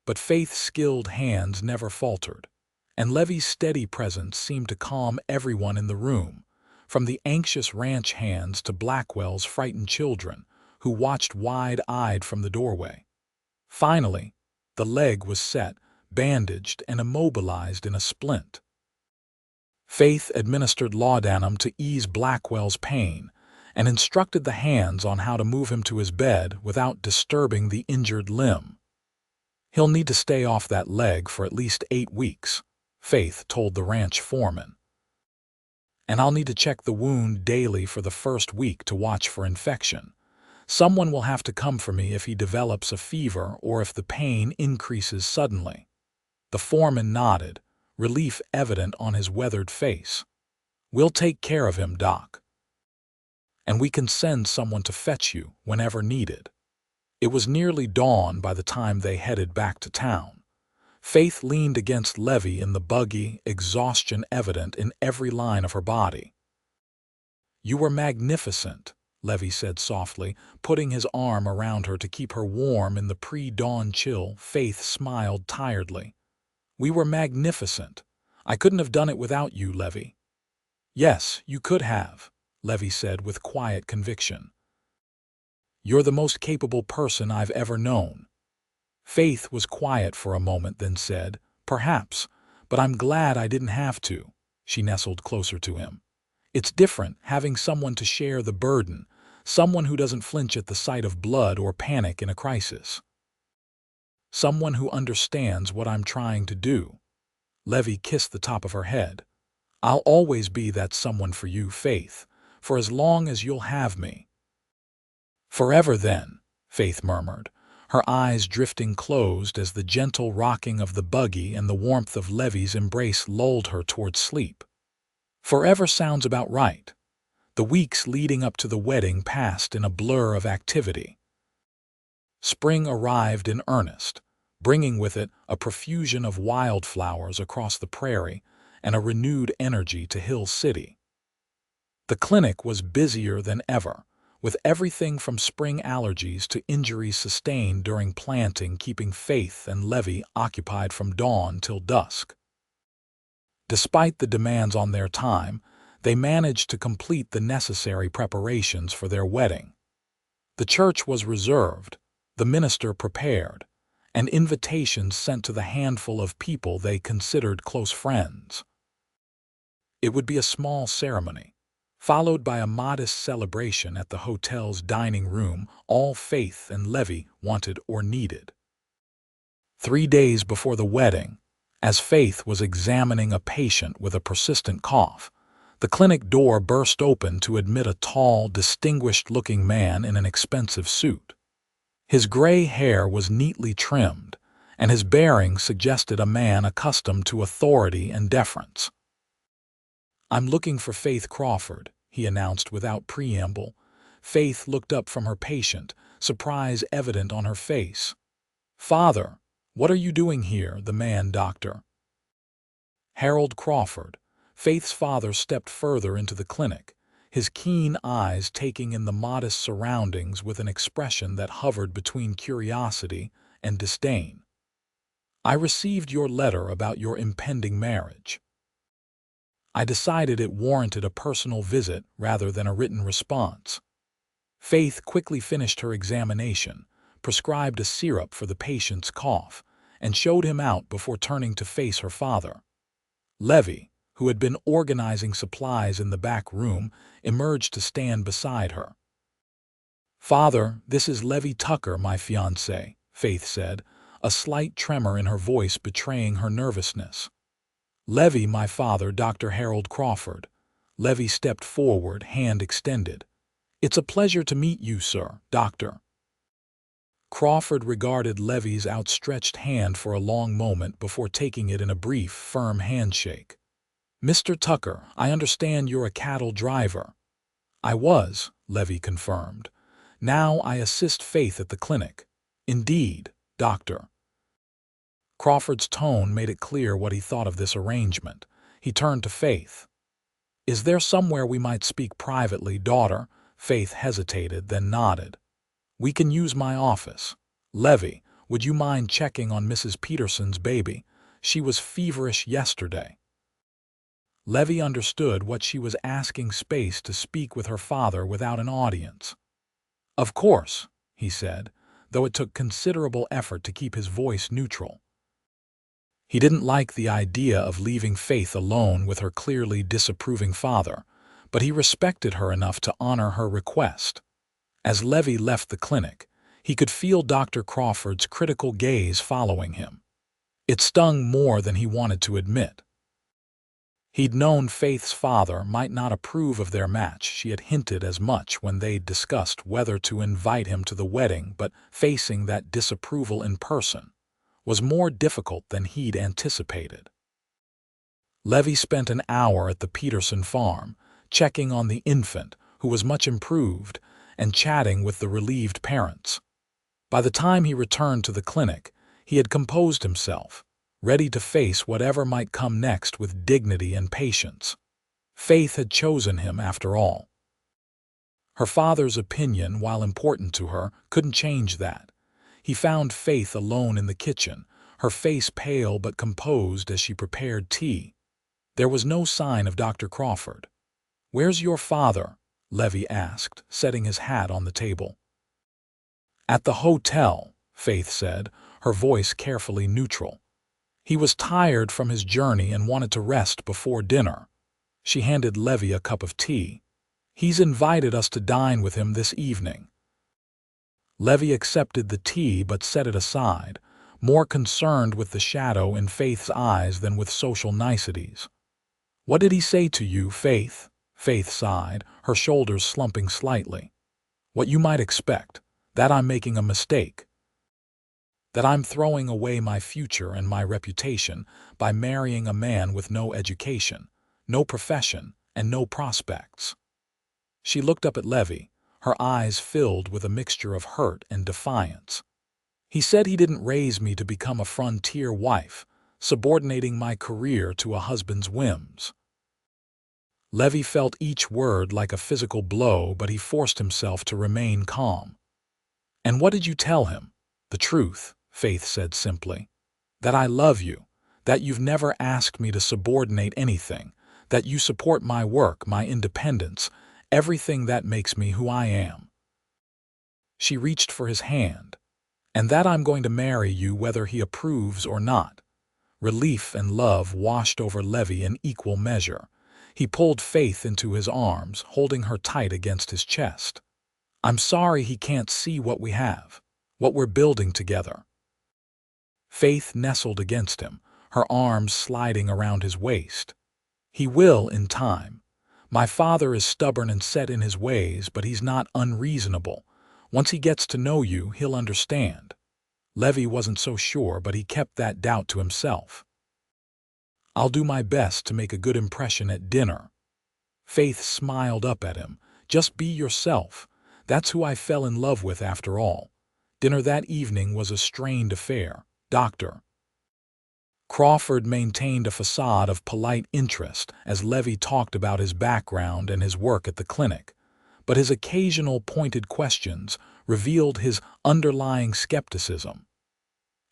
But Faith's skilled hands never faltered, and Levi's steady presence seemed to calm everyone in the room, from the anxious ranch hands to Blackwell's frightened children, who watched wide-eyed from the doorway. Finally, the leg was set, bandaged, and immobilized in a splint. Faith administered laudanum to ease Blackwell's pain and instructed the hands on how to move him to his bed without disturbing the injured limb. "He'll need to stay off that leg for at least 8 weeks," Faith told the ranch foreman. "And I'll need to check the wound daily for the first week to watch for infection. Someone will have to come for me if he develops a fever or if the pain increases suddenly." The foreman nodded, relief evident on his weathered face. "We'll take care of him, Doc. And we can send someone to fetch you whenever needed." It was nearly dawn by the time they headed back to town. Faith leaned against Levi in the buggy, exhaustion evident in every line of her body. "You were magnificent," Levi said softly, putting his arm around her to keep her warm in the pre-dawn chill. Faith smiled tiredly. "We were magnificent. I couldn't have done it without you, Levi." "Yes, you could have," Levi said with quiet conviction. "You're the most capable person I've ever known." Faith was quiet for a moment, then said, "Perhaps, but I'm glad I didn't have to." She nestled closer to him. "It's different having someone to share the burden, someone who doesn't flinch at the sight of blood or panic in a crisis. Someone who understands what I'm trying to do." Levi kissed the top of her head. "I'll always be that someone for you, Faith, for as long as you'll have me." "Forever then," Faith murmured, her eyes drifting closed as the gentle rocking of the buggy and the warmth of Levi's embrace lulled her toward sleep. Forever sounds about right. The weeks leading up to the wedding passed in a blur of activity. Spring arrived in earnest, bringing with it a profusion of wildflowers across the prairie and a renewed energy to Hill City. The clinic was busier than ever, with everything from spring allergies to injuries sustained during planting keeping Faith and Levi occupied from dawn till dusk. Despite the demands on their time, they managed to complete the necessary preparations for their wedding. The church was reserved, the minister prepared, and invitations sent to the handful of people they considered close friends. It would be a small ceremony, followed by a modest celebration at the hotel's dining room, all Faith and Levi wanted or needed. 3 days before the wedding, as Faith was examining a patient with a persistent cough, the clinic door burst open to admit a tall, distinguished-looking man in an expensive suit. His gray hair was neatly trimmed, and his bearing suggested a man accustomed to authority and deference. "I'm looking for Faith Crawford," he announced without preamble. Faith looked up from her patient, surprise evident on her face. "Father, what are you doing here?" the man doctor. Harold Crawford, Faith's father, stepped further into the clinic, his keen eyes taking in the modest surroundings with an expression that hovered between curiosity and disdain. "I received your letter about your impending marriage. I decided it warranted a personal visit rather than a written response." Faith quickly finished her examination, prescribed a syrup for the patient's cough, and showed him out before turning to face her father. Levi, who had been organizing supplies in the back room, emerged to stand beside her. "Father, this is Levi Tucker, my fiancé," Faith said, a slight tremor in her voice betraying her nervousness. "Levi, my father, Dr. Harold Crawford." Levi stepped forward, hand extended. "It's a pleasure to meet you, sir, Doctor." Crawford regarded Levi's outstretched hand for a long moment before taking it in a brief, firm handshake. "Mr. Tucker, I understand you're a cattle driver." "I was," Levi confirmed. "Now I assist Faith at the clinic." "Indeed, Doctor." Crawford's tone made it clear what he thought of this arrangement. He turned to Faith. "Is there somewhere we might speak privately, daughter?" Faith hesitated, then nodded. "We can use my office. Levi, would you mind checking on Mrs. Peterson's baby? She was feverish yesterday." Levi understood what she was asking space to speak with her father without an audience. "Of course," he said, though it took considerable effort to keep his voice neutral. He didn't like the idea of leaving Faith alone with her clearly disapproving father, but he respected her enough to honor her request. As Levi left the clinic, he could feel Dr. Crawford's critical gaze following him. It stung more than he wanted to admit. He'd known Faith's father might not approve of their match. She had hinted as much when they'd discussed whether to invite him to the wedding, but facing that disapproval in person was more difficult than he'd anticipated. Levi spent an hour at the Peterson farm, checking on the infant, who was much improved, and chatting with the relieved parents. By the time he returned to the clinic, he had composed himself, ready to face whatever might come next with dignity and patience. Faith had chosen him after all. Her father's opinion, while important to her, couldn't change that. He found Faith alone in the kitchen, her face pale but composed as she prepared tea. There was no sign of Dr. Crawford. "Where's your father?" Levi asked, setting his hat on the table. "At the hotel," Faith said, her voice carefully neutral. "He was tired from his journey and wanted to rest before dinner." She handed Levi a cup of tea. "He's invited us to dine with him this evening." Levi accepted the tea but set it aside, more concerned with the shadow in Faith's eyes than with social niceties. "What did he say to you, Faith?" Faith sighed, her shoulders slumping slightly. "What you might expect, that I'm making a mistake. That I'm throwing away my future and my reputation by marrying a man with no education, no profession, and no prospects." She looked up at Levi, her eyes filled with a mixture of hurt and defiance. "He said he didn't raise me to become a frontier wife, subordinating my career to a husband's whims." Levi felt each word like a physical blow, but he forced himself to remain calm. "And what did you tell him?" "The truth," Faith said simply. "That I love you, that you've never asked me to subordinate anything, that you support my work, my independence, everything that makes me who I am." She reached for his hand. "And that I'm going to marry you whether he approves or not." Relief and love washed over Levi in equal measure. He pulled Faith into his arms, holding her tight against his chest. "I'm sorry he can't see what we have, what we're building together." Faith nestled against him, her arms sliding around his waist. "He will in time. My father is stubborn and set in his ways, but he's not unreasonable. Once he gets to know you, he'll understand." Levi wasn't so sure, but he kept that doubt to himself. "I'll do my best to make a good impression at dinner." Faith smiled up at him. "Just be yourself. That's who I fell in love with after all." Dinner that evening was a strained affair. Dr. Crawford maintained a facade of polite interest as Levi talked about his background and his work at the clinic, but his occasional pointed questions revealed his underlying skepticism.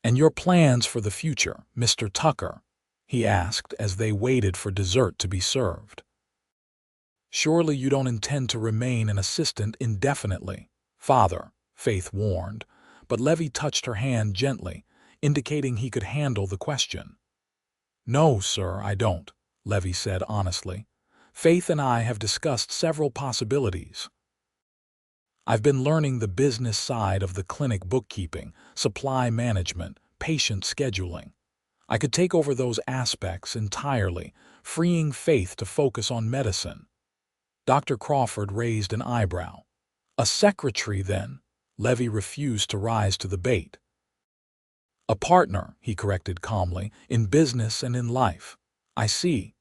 "And your plans for the future, Mr. Tucker?" he asked as they waited for dessert to be served. "Surely you don't intend to remain an assistant indefinitely, Father," Faith warned, but Levi touched her hand gently, indicating he could handle the question. "No, sir, I don't," Levi said honestly. "Faith and I have discussed several possibilities. I've been learning the business side of the clinic, bookkeeping, supply management, patient scheduling. I could take over those aspects entirely, freeing Faith to focus on medicine." Dr. Crawford raised an eyebrow. "A secretary, then?" Levi refused to rise to the bait. "A partner," he corrected calmly, "in business and in life." "I see."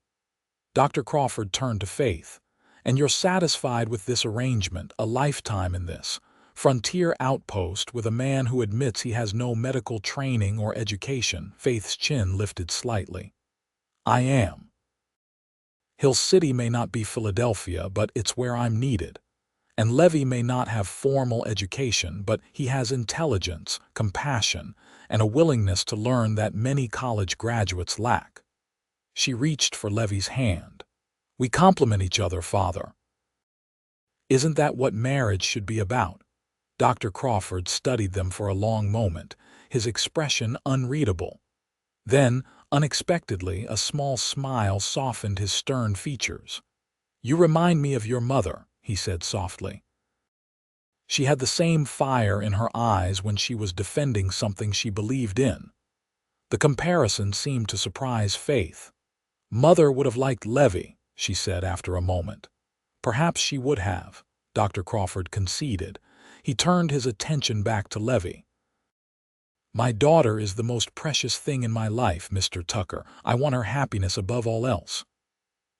Dr. Crawford turned to Faith. "And you're satisfied with this arrangement, a lifetime in this frontier outpost with a man who admits he has no medical training or education?" Faith's chin lifted slightly. "I am. Hill City may not be Philadelphia, but it's where I'm needed. And Levi may not have formal education, but he has intelligence, compassion, and a willingness to learn that many college graduates lack." She reached for Levi's hand. "We complement each other, Father. Isn't that what marriage should be about?" Dr. Crawford studied them for a long moment, his expression unreadable. Then, Unexpectedly, a small smile softened his stern features. "You remind me of your mother," he said softly. She had the same fire in her eyes when she was defending something she believed in. The comparison seemed to surprise Faith. "Mother would have liked Levi," she said after a moment. "Perhaps she would have," Dr. Crawford conceded. He turned his attention back to Levi. "My daughter is the most precious thing in my life, Mr. Tucker. I want her happiness above all else."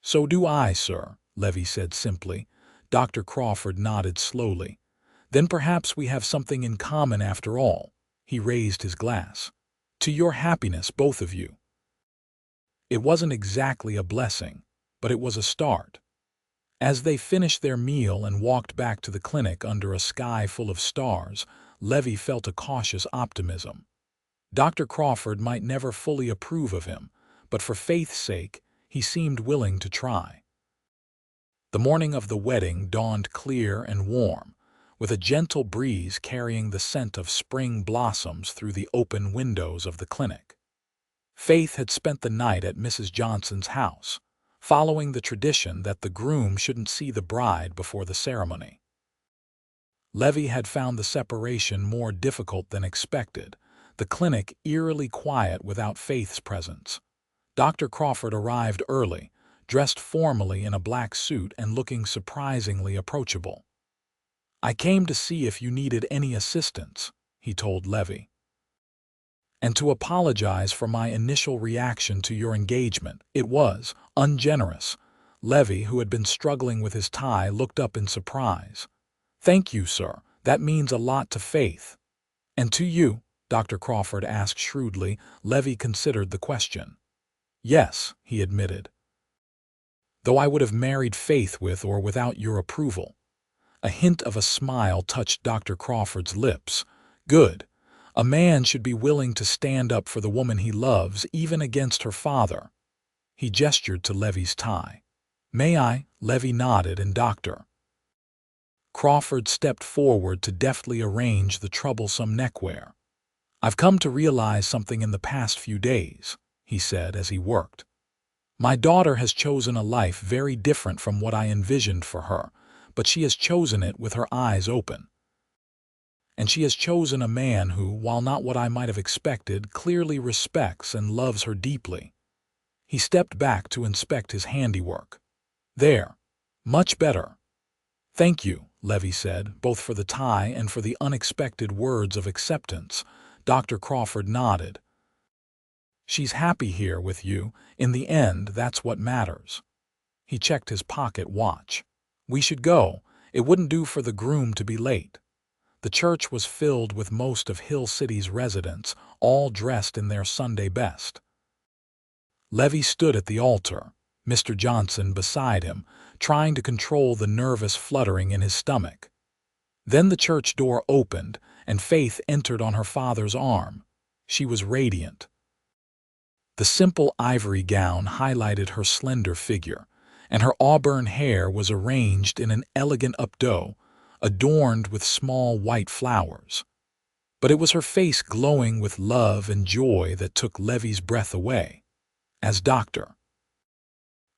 "So do I, sir," Levi said simply. Dr. Crawford nodded slowly. "Then perhaps we have something in common after all." He raised his glass. "To your happiness, both of you." It wasn't exactly a blessing, but it was a start. As they finished their meal and walked back to the clinic under a sky full of stars, Levi felt a cautious optimism. Dr. Crawford might never fully approve of him, but for Faith's sake, he seemed willing to try. The morning of the wedding dawned clear and warm, with a gentle breeze carrying the scent of spring blossoms through the open windows of the clinic. Faith had spent the night at Mrs. Johnson's house, following the tradition that the groom shouldn't see the bride before the ceremony. Levi had found the separation more difficult than expected, the clinic eerily quiet without Faith's presence. Dr. Crawford arrived early, dressed formally in a black suit and looking surprisingly approachable. "I came to see if you needed any assistance," he told Levi. "And to apologize for my initial reaction to your engagement. It was ungenerous." Levi, who had been struggling with his tie, looked up in surprise. "Thank you, sir. That means a lot to Faith." "And to you?" Dr. Crawford asked shrewdly. Levi considered the question. "Yes," he admitted. "Though I would have married Faith with or without your approval." A hint of a smile touched Dr. Crawford's lips. "Good. A man should be willing to stand up for the woman he loves, even against her father." He gestured to Levi's tie. "May I?" Levi nodded, and Dr. Crawford stepped forward to deftly arrange the troublesome neckwear. "I've come to realize something in the past few days," he said as he worked. "My daughter has chosen a life very different from what I envisioned for her, but she has chosen it with her eyes open. And she has chosen a man who, while not what I might have expected, clearly respects and loves her deeply." He stepped back to inspect his handiwork. "There. Much better." "Thank you," Levi said, "both for the tie and for the unexpected words of acceptance." Dr. Crawford nodded. "She's happy here with you. In the end, that's what matters." He checked his pocket watch. "We should go. It wouldn't do for the groom to be late." The church was filled with most of Hill City's residents, all dressed in their Sunday best. Levi stood at the altar, Mr. Johnson beside him, trying to control the nervous fluttering in his stomach. Then the church door opened, and Faith entered on her father's arm. She was radiant. The simple ivory gown highlighted her slender figure, and her auburn hair was arranged in an elegant updo, adorned with small white flowers. But it was her face glowing with love and joy that took Levi's breath away. As Dr.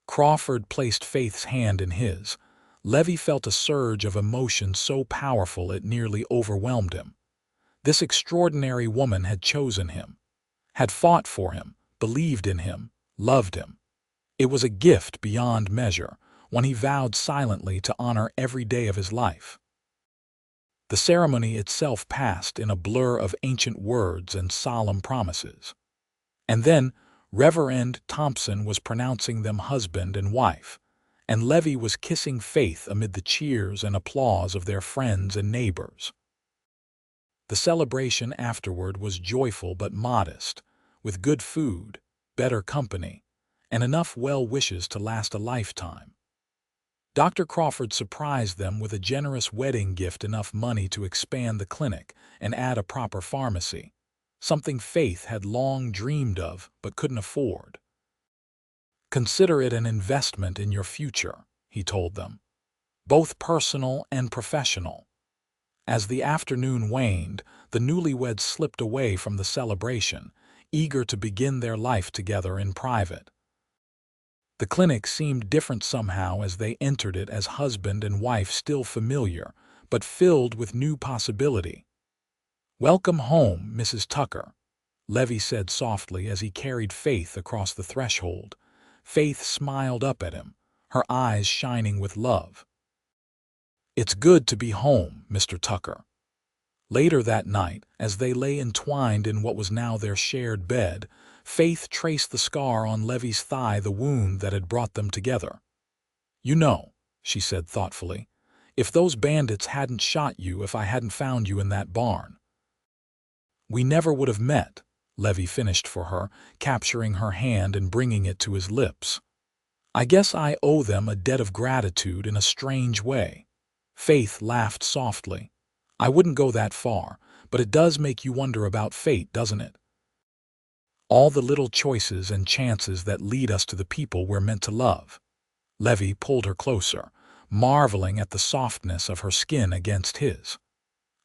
Crawford placed Faith's hand in his, Levi felt a surge of emotion so powerful it nearly overwhelmed him. This extraordinary woman had chosen him, had fought for him, believed in him, loved him. It was a gift beyond measure, one he vowed silently to honor every day of his life. The ceremony itself passed in a blur of ancient words and solemn promises. And then Reverend Thompson was pronouncing them husband and wife, and Levi was kissing Faith amid the cheers and applause of their friends and neighbors. The celebration afterward was joyful but modest, with good food, better company, and enough well wishes to last a lifetime. Dr. Crawford surprised them with a generous wedding gift, enough money to expand the clinic and add a proper pharmacy, something Faith had long dreamed of but couldn't afford. "Consider it an investment in your future," he told them, "both personal and professional." As the afternoon waned, the newlyweds slipped away from the celebration, eager to begin their life together in private. The clinic seemed different somehow as they entered it, as husband and wife, still familiar, but filled with new possibility. "Welcome home, Mrs. Tucker," Levi said softly as he carried Faith across the threshold. Faith smiled up at him, her eyes shining with love. "It's good to be home, Mr. Tucker." Later that night, as they lay entwined in what was now their shared bed, Faith traced the scar on Levi's thigh, the wound that had brought them together. "You know," she said thoughtfully, "if those bandits hadn't shot you, if I hadn't found you in that barn, we never would have met," Levi finished for her, capturing her hand and bringing it to his lips. "I guess I owe them a debt of gratitude in a strange way." Faith laughed softly. "I wouldn't go that far, but it does make you wonder about fate, doesn't it? All the little choices and chances that lead us to the people we're meant to love." Levi pulled her closer, marveling at the softness of her skin against his.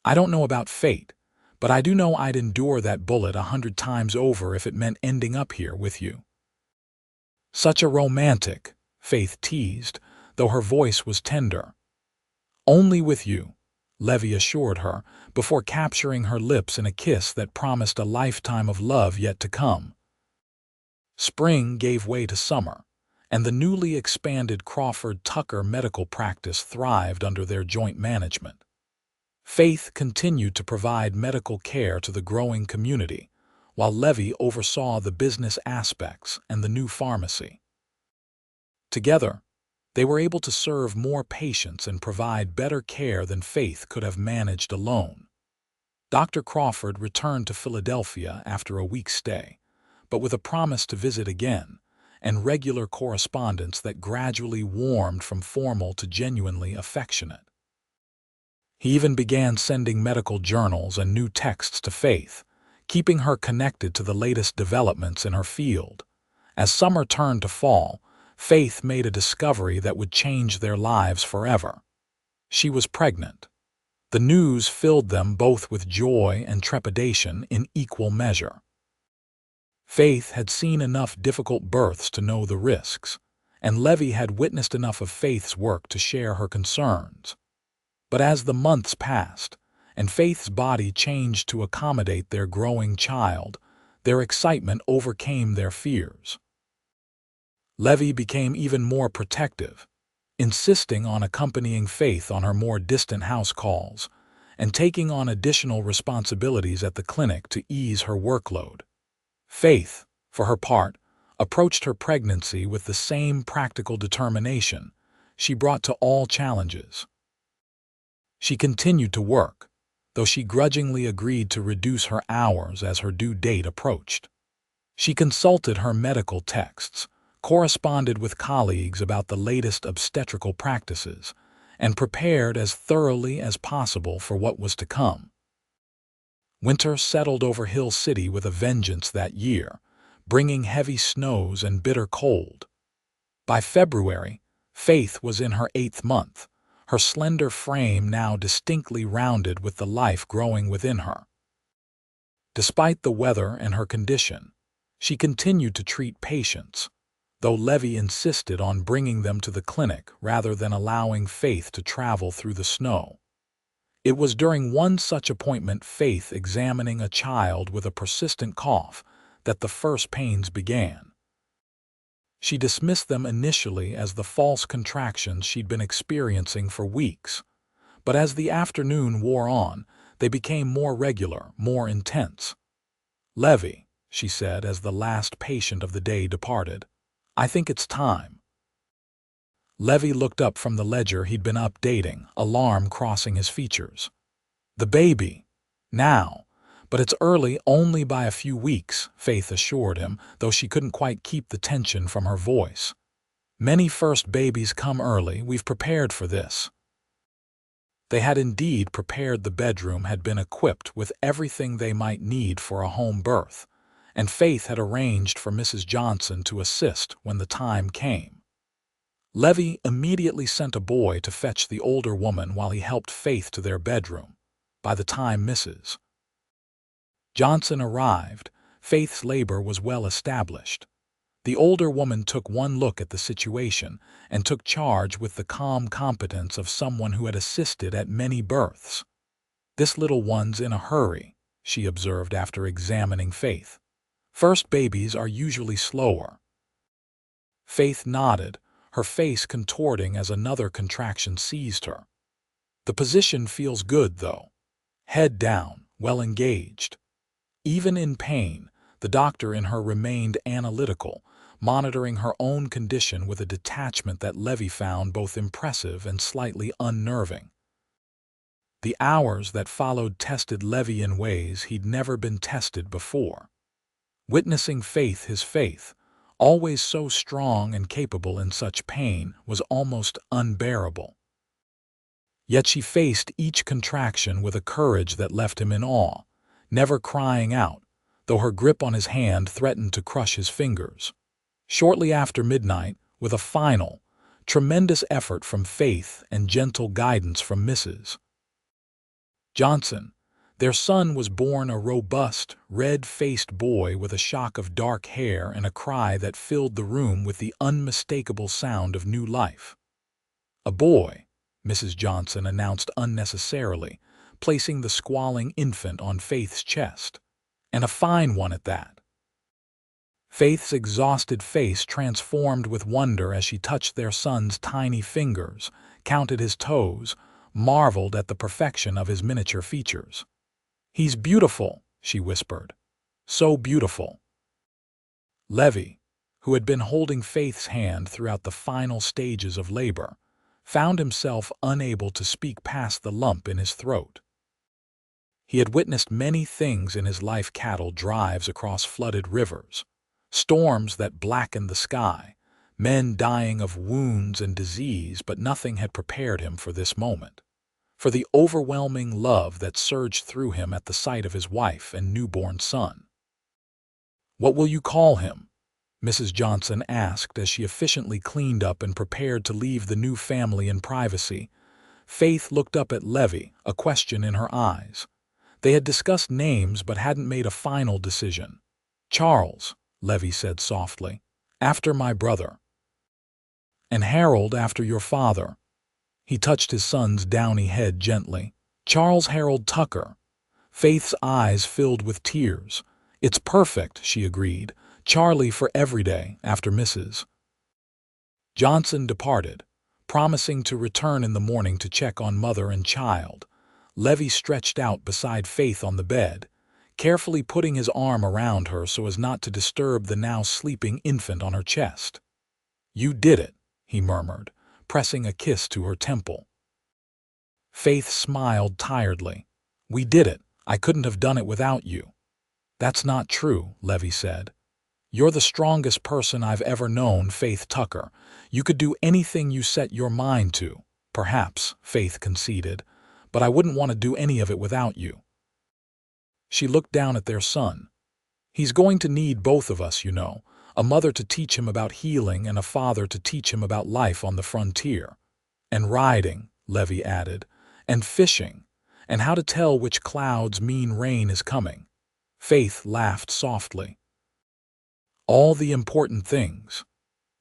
"I don't know about fate, but I do know I'd endure that bullet 100 times over if it meant ending up here with you." "Such a romantic," Faith teased, though her voice was tender. "Only with you," Levi assured her, before capturing her lips in a kiss that promised a lifetime of love yet to come. Spring gave way to summer, and the newly expanded Crawford Tucker medical practice thrived under their joint management. Faith continued to provide medical care to the growing community, while Levi oversaw the business aspects and the new pharmacy. Together, they were able to serve more patients and provide better care than Faith could have managed alone. Dr. Crawford returned to Philadelphia after a week's stay, but with a promise to visit again, and regular correspondence that gradually warmed from formal to genuinely affectionate. He even began sending medical journals and new texts to Faith, keeping her connected to the latest developments in her field. As summer turned to fall, Faith made a discovery that would change their lives forever. She was pregnant. The news filled them both with joy and trepidation in equal measure. Faith had seen enough difficult births to know the risks, and Levi had witnessed enough of Faith's work to share her concerns. But as the months passed, and Faith's body changed to accommodate their growing child, their excitement overcame their fears. Levi became even more protective, insisting on accompanying Faith on her more distant house calls, and taking on additional responsibilities at the clinic to ease her workload. Faith, for her part, approached her pregnancy with the same practical determination she brought to all challenges. She continued to work, though she grudgingly agreed to reduce her hours as her due date approached. She consulted her medical texts, corresponded with colleagues about the latest obstetrical practices, and prepared as thoroughly as possible for what was to come. Winter settled over Hill City with a vengeance that year, bringing heavy snows and bitter cold. By February, Faith was in her 8th month, her slender frame now distinctly rounded with the life growing within her. Despite the weather and her condition, she continued to treat patients, though Levi insisted on bringing them to the clinic rather than allowing Faith to travel through the snow. It was during one such appointment, Faith examining a child with a persistent cough, that the first pains began. She dismissed them initially as the false contractions she'd been experiencing for weeks, but as the afternoon wore on, they became more regular, more intense. "Levi," she said as the last patient of the day departed, "I think it's time." Levi looked up from the ledger he'd been updating, alarm crossing his features. "The baby. Now. But it's early only by a few weeks," Faith assured him, though she couldn't quite keep the tension from her voice. "Many first babies come early. We've prepared for this." They had indeed prepared. The bedroom had been equipped with everything they might need for a home birth, and Faith had arranged for Mrs. Johnson to assist when the time came. Levi immediately sent a boy to fetch the older woman while he helped Faith to their bedroom. By the time Mrs. Johnson arrived, Faith's labor was well established. The older woman took one look at the situation and took charge with the calm competence of someone who had assisted at many births. "This little one's in a hurry," she observed after examining Faith. "First babies are usually slower." Faith nodded, her face contorting as another contraction seized her. "The position feels good, though. Head down, well engaged." Even in pain, the doctor in her remained analytical, monitoring her own condition with a detachment that Levi found both impressive and slightly unnerving. The hours that followed tested Levi in ways he'd never been tested before. Witnessing his faith, always so strong and capable in such pain, was almost unbearable. Yet she faced each contraction with a courage that left him in awe, never crying out, though her grip on his hand threatened to crush his fingers. Shortly after midnight, with a final, tremendous effort from Faith and gentle guidance from Mrs. Johnson, their son was born, a robust, red-faced boy with a shock of dark hair and a cry that filled the room with the unmistakable sound of new life. "A boy," Mrs. Johnson announced unnecessarily, placing the squalling infant on Faith's chest. "And a fine one at that." Faith's exhausted face transformed with wonder as she touched their son's tiny fingers, counted his toes, marveled at the perfection of his miniature features. "He's beautiful," she whispered. "So beautiful." Levi, who had been holding Faith's hand throughout the final stages of labor, found himself unable to speak past the lump in his throat. He had witnessed many things in his life: cattle drives across flooded rivers, storms that blackened the sky, men dying of wounds and disease, but nothing had prepared him for this moment, for the overwhelming love that surged through him at the sight of his wife and newborn son. "What will you call him?" Mrs. Johnson asked as she efficiently cleaned up and prepared to leave the new family in privacy. Faith looked up at Levi, a question in her eyes. They had discussed names but hadn't made a final decision. "Charles," Levi said softly, "after my brother." "And Harold after your father." He touched his son's downy head gently. "Charles Harold Tucker." Faith's eyes filled with tears. "It's perfect," she agreed. "Charlie for every day," after Mrs. Johnson departed, promising to return in the morning to check on mother and child. Levi stretched out beside Faith on the bed, carefully putting his arm around her so as not to disturb the now sleeping infant on her chest. "You did it," he murmured, pressing a kiss to her temple. Faith smiled tiredly. "We did it. I couldn't have done it without you." "That's not true," Levi said. "You're the strongest person I've ever known, Faith Tucker. You could do anything you set your mind to." "Perhaps," Faith conceded, "but I wouldn't want to do any of it without you." She looked down at their son. "He's going to need both of us, you know, a mother to teach him about healing and a father to teach him about life on the frontier. And riding," Levi added, "and fishing, and how to tell which clouds mean rain is coming." Faith laughed softly. "All the important things."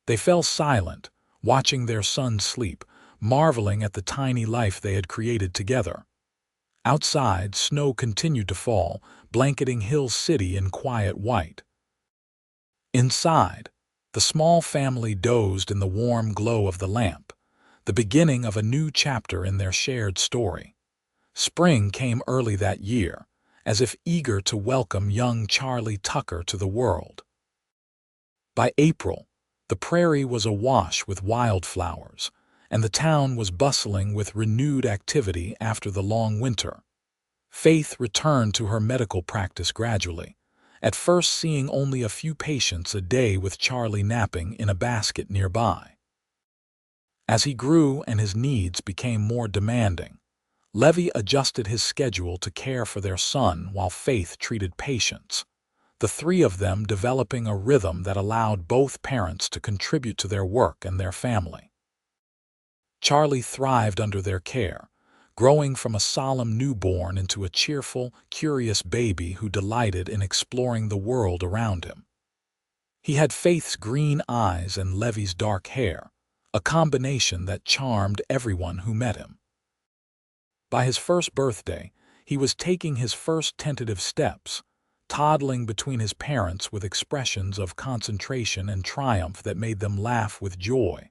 They fell silent, watching their son sleep, marveling at the tiny life they had created together. Outside, snow continued to fall, blanketing Hill City in quiet white. Inside, the small family dozed in the warm glow of the lamp, the beginning of a new chapter in their shared story. Spring came early that year, as if eager to welcome young Charlie Tucker to the world. By April, the prairie was awash with wildflowers, and the town was bustling with renewed activity after the long winter. Faith returned to her medical practice gradually, at first seeing only a few patients a day with Charlie napping in a basket nearby. As he grew and his needs became more demanding, Levi adjusted his schedule to care for their son while Faith treated patients, the three of them developing a rhythm that allowed both parents to contribute to their work and their family. Charlie thrived under their care, growing from a solemn newborn into a cheerful, curious baby who delighted in exploring the world around him. He had Faith's green eyes and Levi's dark hair, a combination that charmed everyone who met him. By his first birthday, he was taking his first tentative steps, toddling between his parents with expressions of concentration and triumph that made them laugh with joy.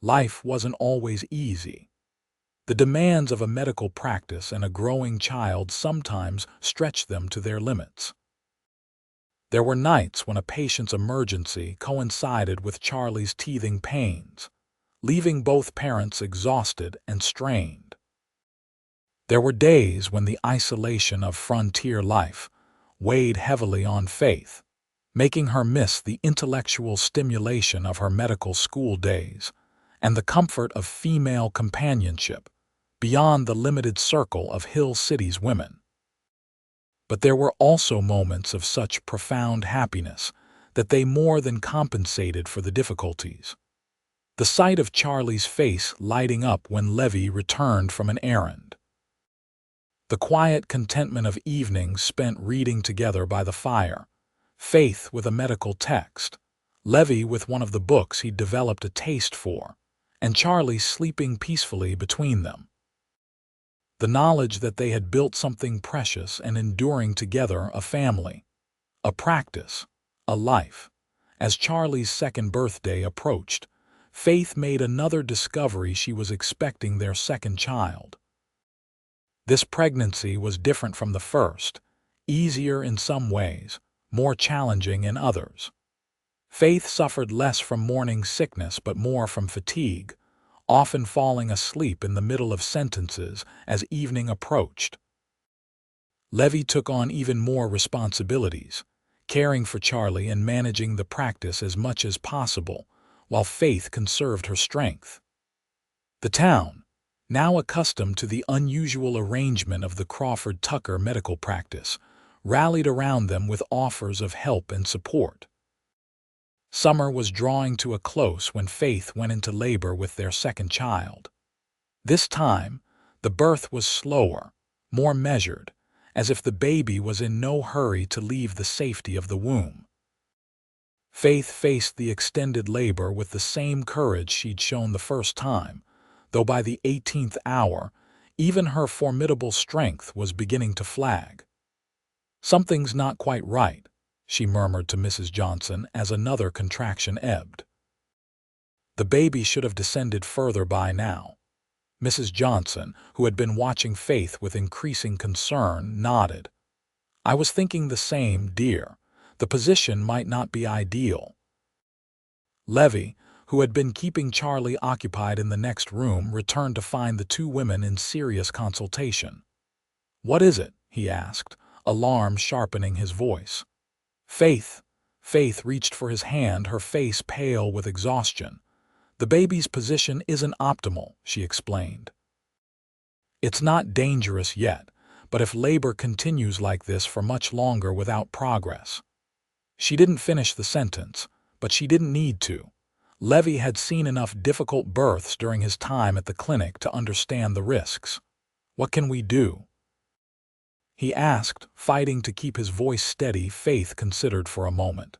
Life wasn't always easy. The demands of a medical practice and a growing child sometimes stretched them to their limits. There were nights when a patient's emergency coincided with Charlie's teething pains, leaving both parents exhausted and strained. There were days when the isolation of frontier life weighed heavily on Faith, making her miss the intellectual stimulation of her medical school days and the comfort of female companionship beyond the limited circle of Hill City's women. But there were also moments of such profound happiness that they more than compensated for the difficulties. The sight of Charlie's face lighting up when Levi returned from an errand. The quiet contentment of evenings spent reading together by the fire, Faith with a medical text, Levi with one of the books he'd developed a taste for, and Charlie sleeping peacefully between them. The knowledge that they had built something precious and enduring together, a family, a practice, a life. As Charlie's second birthday approached, Faith made another discovery: she was expecting their second child. This pregnancy was different from the first, easier in some ways, more challenging in others. Faith suffered less from morning sickness but more from fatigue, often falling asleep in the middle of sentences as evening approached. Levi took on even more responsibilities, caring for Charlie and managing the practice as much as possible, while Faith conserved her strength. The town, now accustomed to the unusual arrangement of the Crawford Tucker medical practice, rallied around them with offers of help and support. Summer was drawing to a close when Faith went into labor with their second child. This time, the birth was slower, more measured, as if the baby was in no hurry to leave the safety of the womb. Faith faced the extended labor with the same courage she'd shown the first time, though by the 18th hour, even her formidable strength was beginning to flag. "Something's not quite right," she murmured to Mrs. Johnson as another contraction ebbed. "The baby should have descended further by now." Mrs. Johnson, who had been watching Faith with increasing concern, nodded. "I was thinking the same, dear. The position might not be ideal." Levi, who had been keeping Charlie occupied in the next room, returned to find the two women in serious consultation. "What is it?" he asked, alarm sharpening his voice. Faith reached for his hand, her face pale with exhaustion. "The baby's position isn't optimal," she explained. "It's not dangerous yet, but if labor continues like this for much longer without progress." She didn't finish the sentence, but she didn't need to. Levi had seen enough difficult births during his time at the clinic to understand the risks. "What can we do?" he asked, fighting to keep his voice steady. Faith considered for a moment.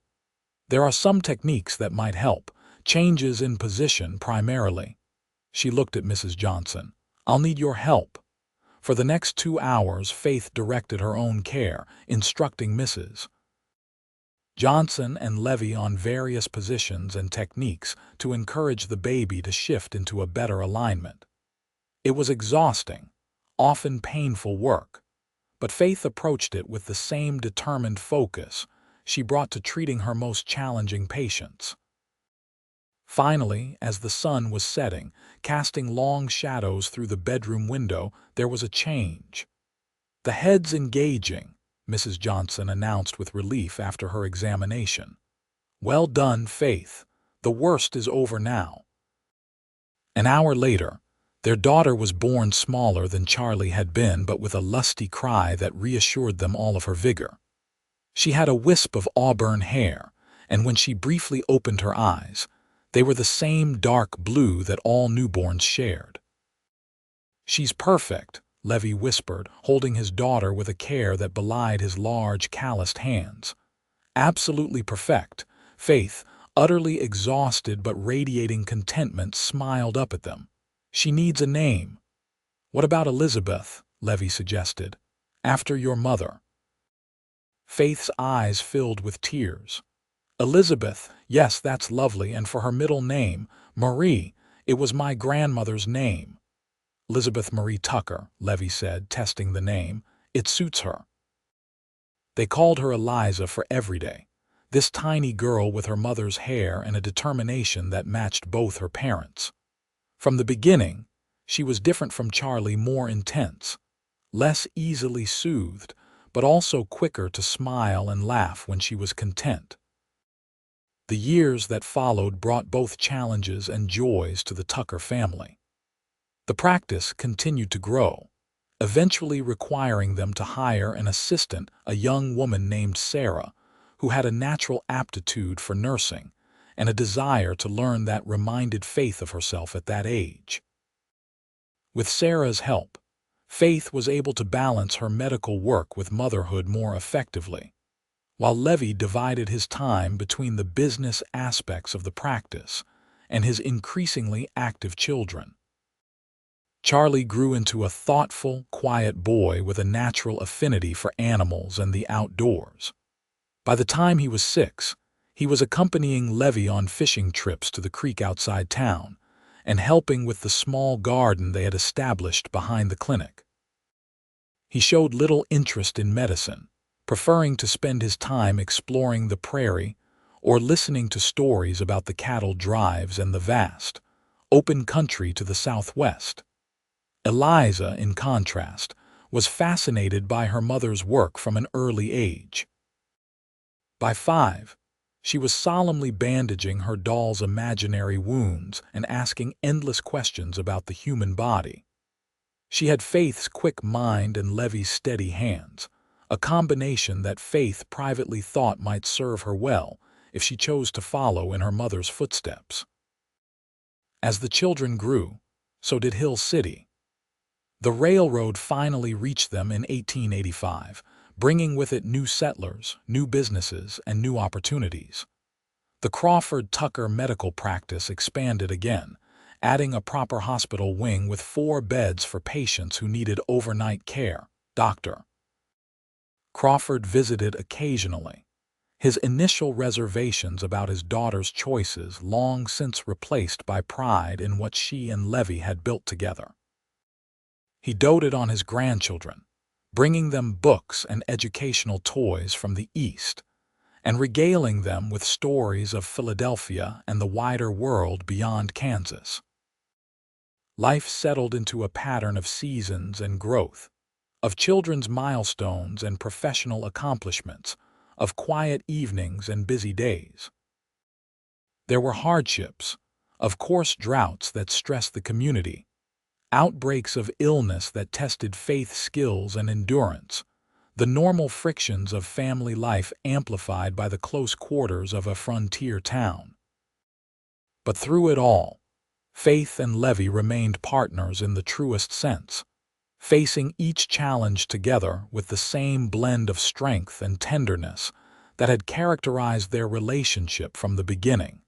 "There are some techniques that might help, changes in position primarily." She looked at Mrs. Johnson. "I'll need your help." For the next 2 hours, Faith directed her own care, instructing Mrs. Johnson and Levi on various positions and techniques to encourage the baby to shift into a better alignment. It was exhausting, often painful work, but Faith approached it with the same determined focus she brought to treating her most challenging patients. Finally, as the sun was setting, casting long shadows through the bedroom window, there was a change. "The head's engaging," Mrs. Johnson announced with relief after her examination. "Well done, Faith. The worst is over now." An hour later, their daughter was born, smaller than Charlie had been, but with a lusty cry that reassured them all of her vigor. She had a wisp of auburn hair, and when she briefly opened her eyes, they were the same dark blue that all newborns shared. "She's perfect," Levi whispered, holding his daughter with a care that belied his large, calloused hands. "Absolutely perfect." Faith, utterly exhausted but radiating contentment, smiled up at them. "She needs a name." "What about Elizabeth?" Levi suggested. "After your mother." Faith's eyes filled with tears. "Elizabeth, yes, that's lovely, and for her middle name, Marie, it was my grandmother's name." "Elizabeth Marie Tucker," Levi said, testing the name. "It suits her." They called her Eliza for every day, this tiny girl with her mother's hair and a determination that matched both her parents. From the beginning, she was different from Charlie, more intense, less easily soothed, but also quicker to smile and laugh when she was content. The years that followed brought both challenges and joys to the Tucker family. The practice continued to grow, eventually requiring them to hire an assistant, a young woman named Sarah, who had a natural aptitude for nursing and a desire to learn that reminded Faith of herself at that age. With Sarah's help, Faith was able to balance her medical work with motherhood more effectively, while Levi divided his time between the business aspects of the practice and his increasingly active children. Charlie grew into a thoughtful, quiet boy with a natural affinity for animals and the outdoors. By the time he was 6, he was accompanying Levi on fishing trips to the creek outside town and helping with the small garden they had established behind the clinic. He showed little interest in medicine, preferring to spend his time exploring the prairie or listening to stories about the cattle drives and the vast, open country to the southwest. Eliza, in contrast, was fascinated by her mother's work from an early age. By 5, she was solemnly bandaging her doll's imaginary wounds and asking endless questions about the human body. She had Faith's quick mind and Levi's steady hands, a combination that Faith privately thought might serve her well if she chose to follow in her mother's footsteps. As the children grew, so did Hill City. The railroad finally reached them in 1885, bringing with it new settlers, new businesses, and new opportunities. The Crawford Tucker medical practice expanded again, adding a proper hospital wing with 4 beds for patients who needed overnight care. Dr. Crawford visited occasionally, his initial reservations about his daughter's choices long since replaced by pride in what she and Levi had built together. He doted on his grandchildren, bringing them books and educational toys from the East, and regaling them with stories of Philadelphia and the wider world beyond Kansas. Life settled into a pattern of seasons and growth, of children's milestones and professional accomplishments, of quiet evenings and busy days. There were hardships, of course, droughts that stressed the community, outbreaks of illness that tested Faith's skills and endurance, the normal frictions of family life amplified by the close quarters of a frontier town. But through it all, Faith and Levi remained partners in the truest sense, facing each challenge together with the same blend of strength and tenderness that had characterized their relationship from the beginning.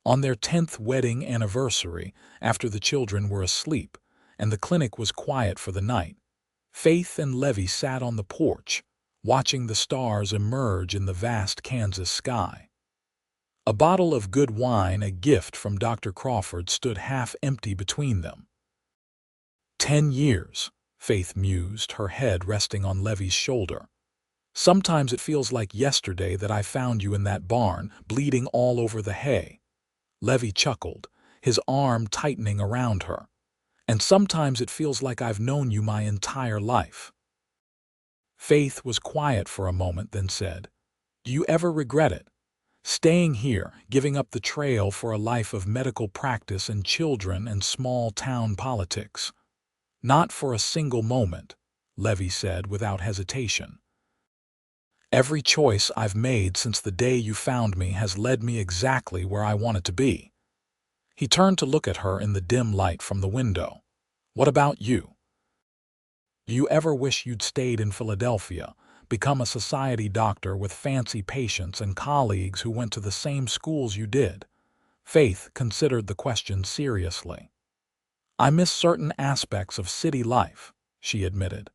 On their 10th wedding anniversary, after the children were asleep and the clinic was quiet for the night, Faith and Levi sat on the porch, watching the stars emerge in the vast Kansas sky. A bottle of good wine, a gift from Dr. Crawford, stood half empty between them. 10 years, Faith mused, her head resting on Levi's shoulder. "Sometimes it feels like yesterday that I found you in that barn, bleeding all over the hay." Levi chuckled, his arm tightening around her. "And sometimes it feels like I've known you my entire life." Faith was quiet for a moment, then said, "Do you ever regret it? Staying here, giving up the trail for a life of medical practice and children and small-town politics?" "Not for a single moment," Levi said without hesitation. "Every choice I've made since the day you found me has led me exactly where I wanted to be." He turned to look at her in the dim light from the window. What about you? Do you ever wish you'd stayed in Philadelphia, become a society doctor with fancy patients and colleagues who went to the same schools you did? Faith considered the question seriously. I miss certain aspects of city life, she admitted.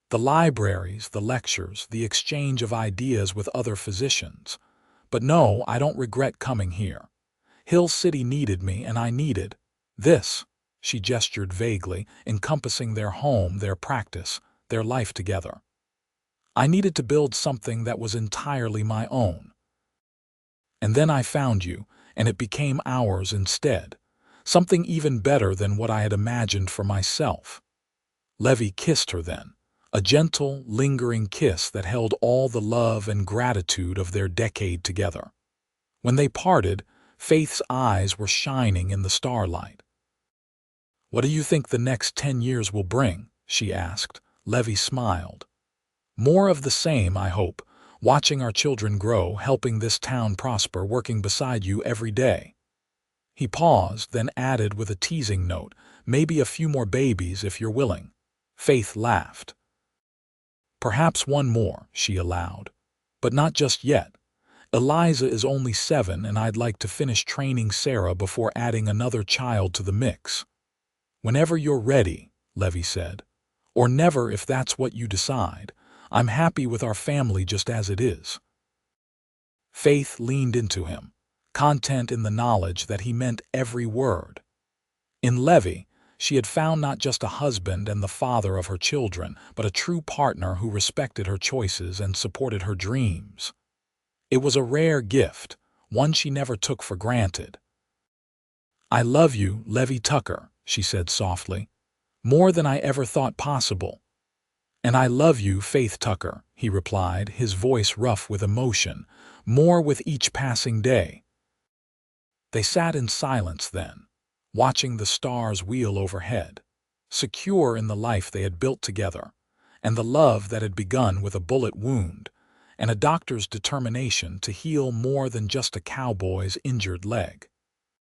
The libraries, the lectures, the exchange of ideas with other physicians. But no, I don't regret coming here. Hill City needed me, and I needed this. She gestured vaguely, encompassing their home, their practice, their life together. I needed to build something that was entirely my own. And then I found you, and it became ours instead. Something even better than what I had imagined for myself. Levi kissed her then, a gentle, lingering kiss that held all the love and gratitude of their decade together. When they parted, Faith's eyes were shining in the starlight. "What do you think the next 10 years will bring?" she asked. Levi smiled. "More of the same, I hope, watching our children grow, helping this town prosper, working beside you every day." He paused, then added with a teasing note, "Maybe a few more babies if you're willing." Faith laughed. "Perhaps one more," she allowed. "But not just yet. Eliza is only 7, and I'd like to finish training Sarah before adding another child to the mix." "Whenever you're ready," Levi said. "Or never if that's what you decide. I'm happy with our family just as it is." Faith leaned into him, content in the knowledge that he meant every word. In Levi, she had found not just a husband and the father of her children, but a true partner who respected her choices and supported her dreams. It was a rare gift, one she never took for granted. "I love you, Levi Tucker," she said softly, "more than I ever thought possible." "And I love you, Faith Tucker," he replied, his voice rough with emotion, "more with each passing day." They sat in silence then, watching the stars wheel overhead, secure in the life they had built together, and the love that had begun with a bullet wound, and a doctor's determination to heal more than just a cowboy's injured leg.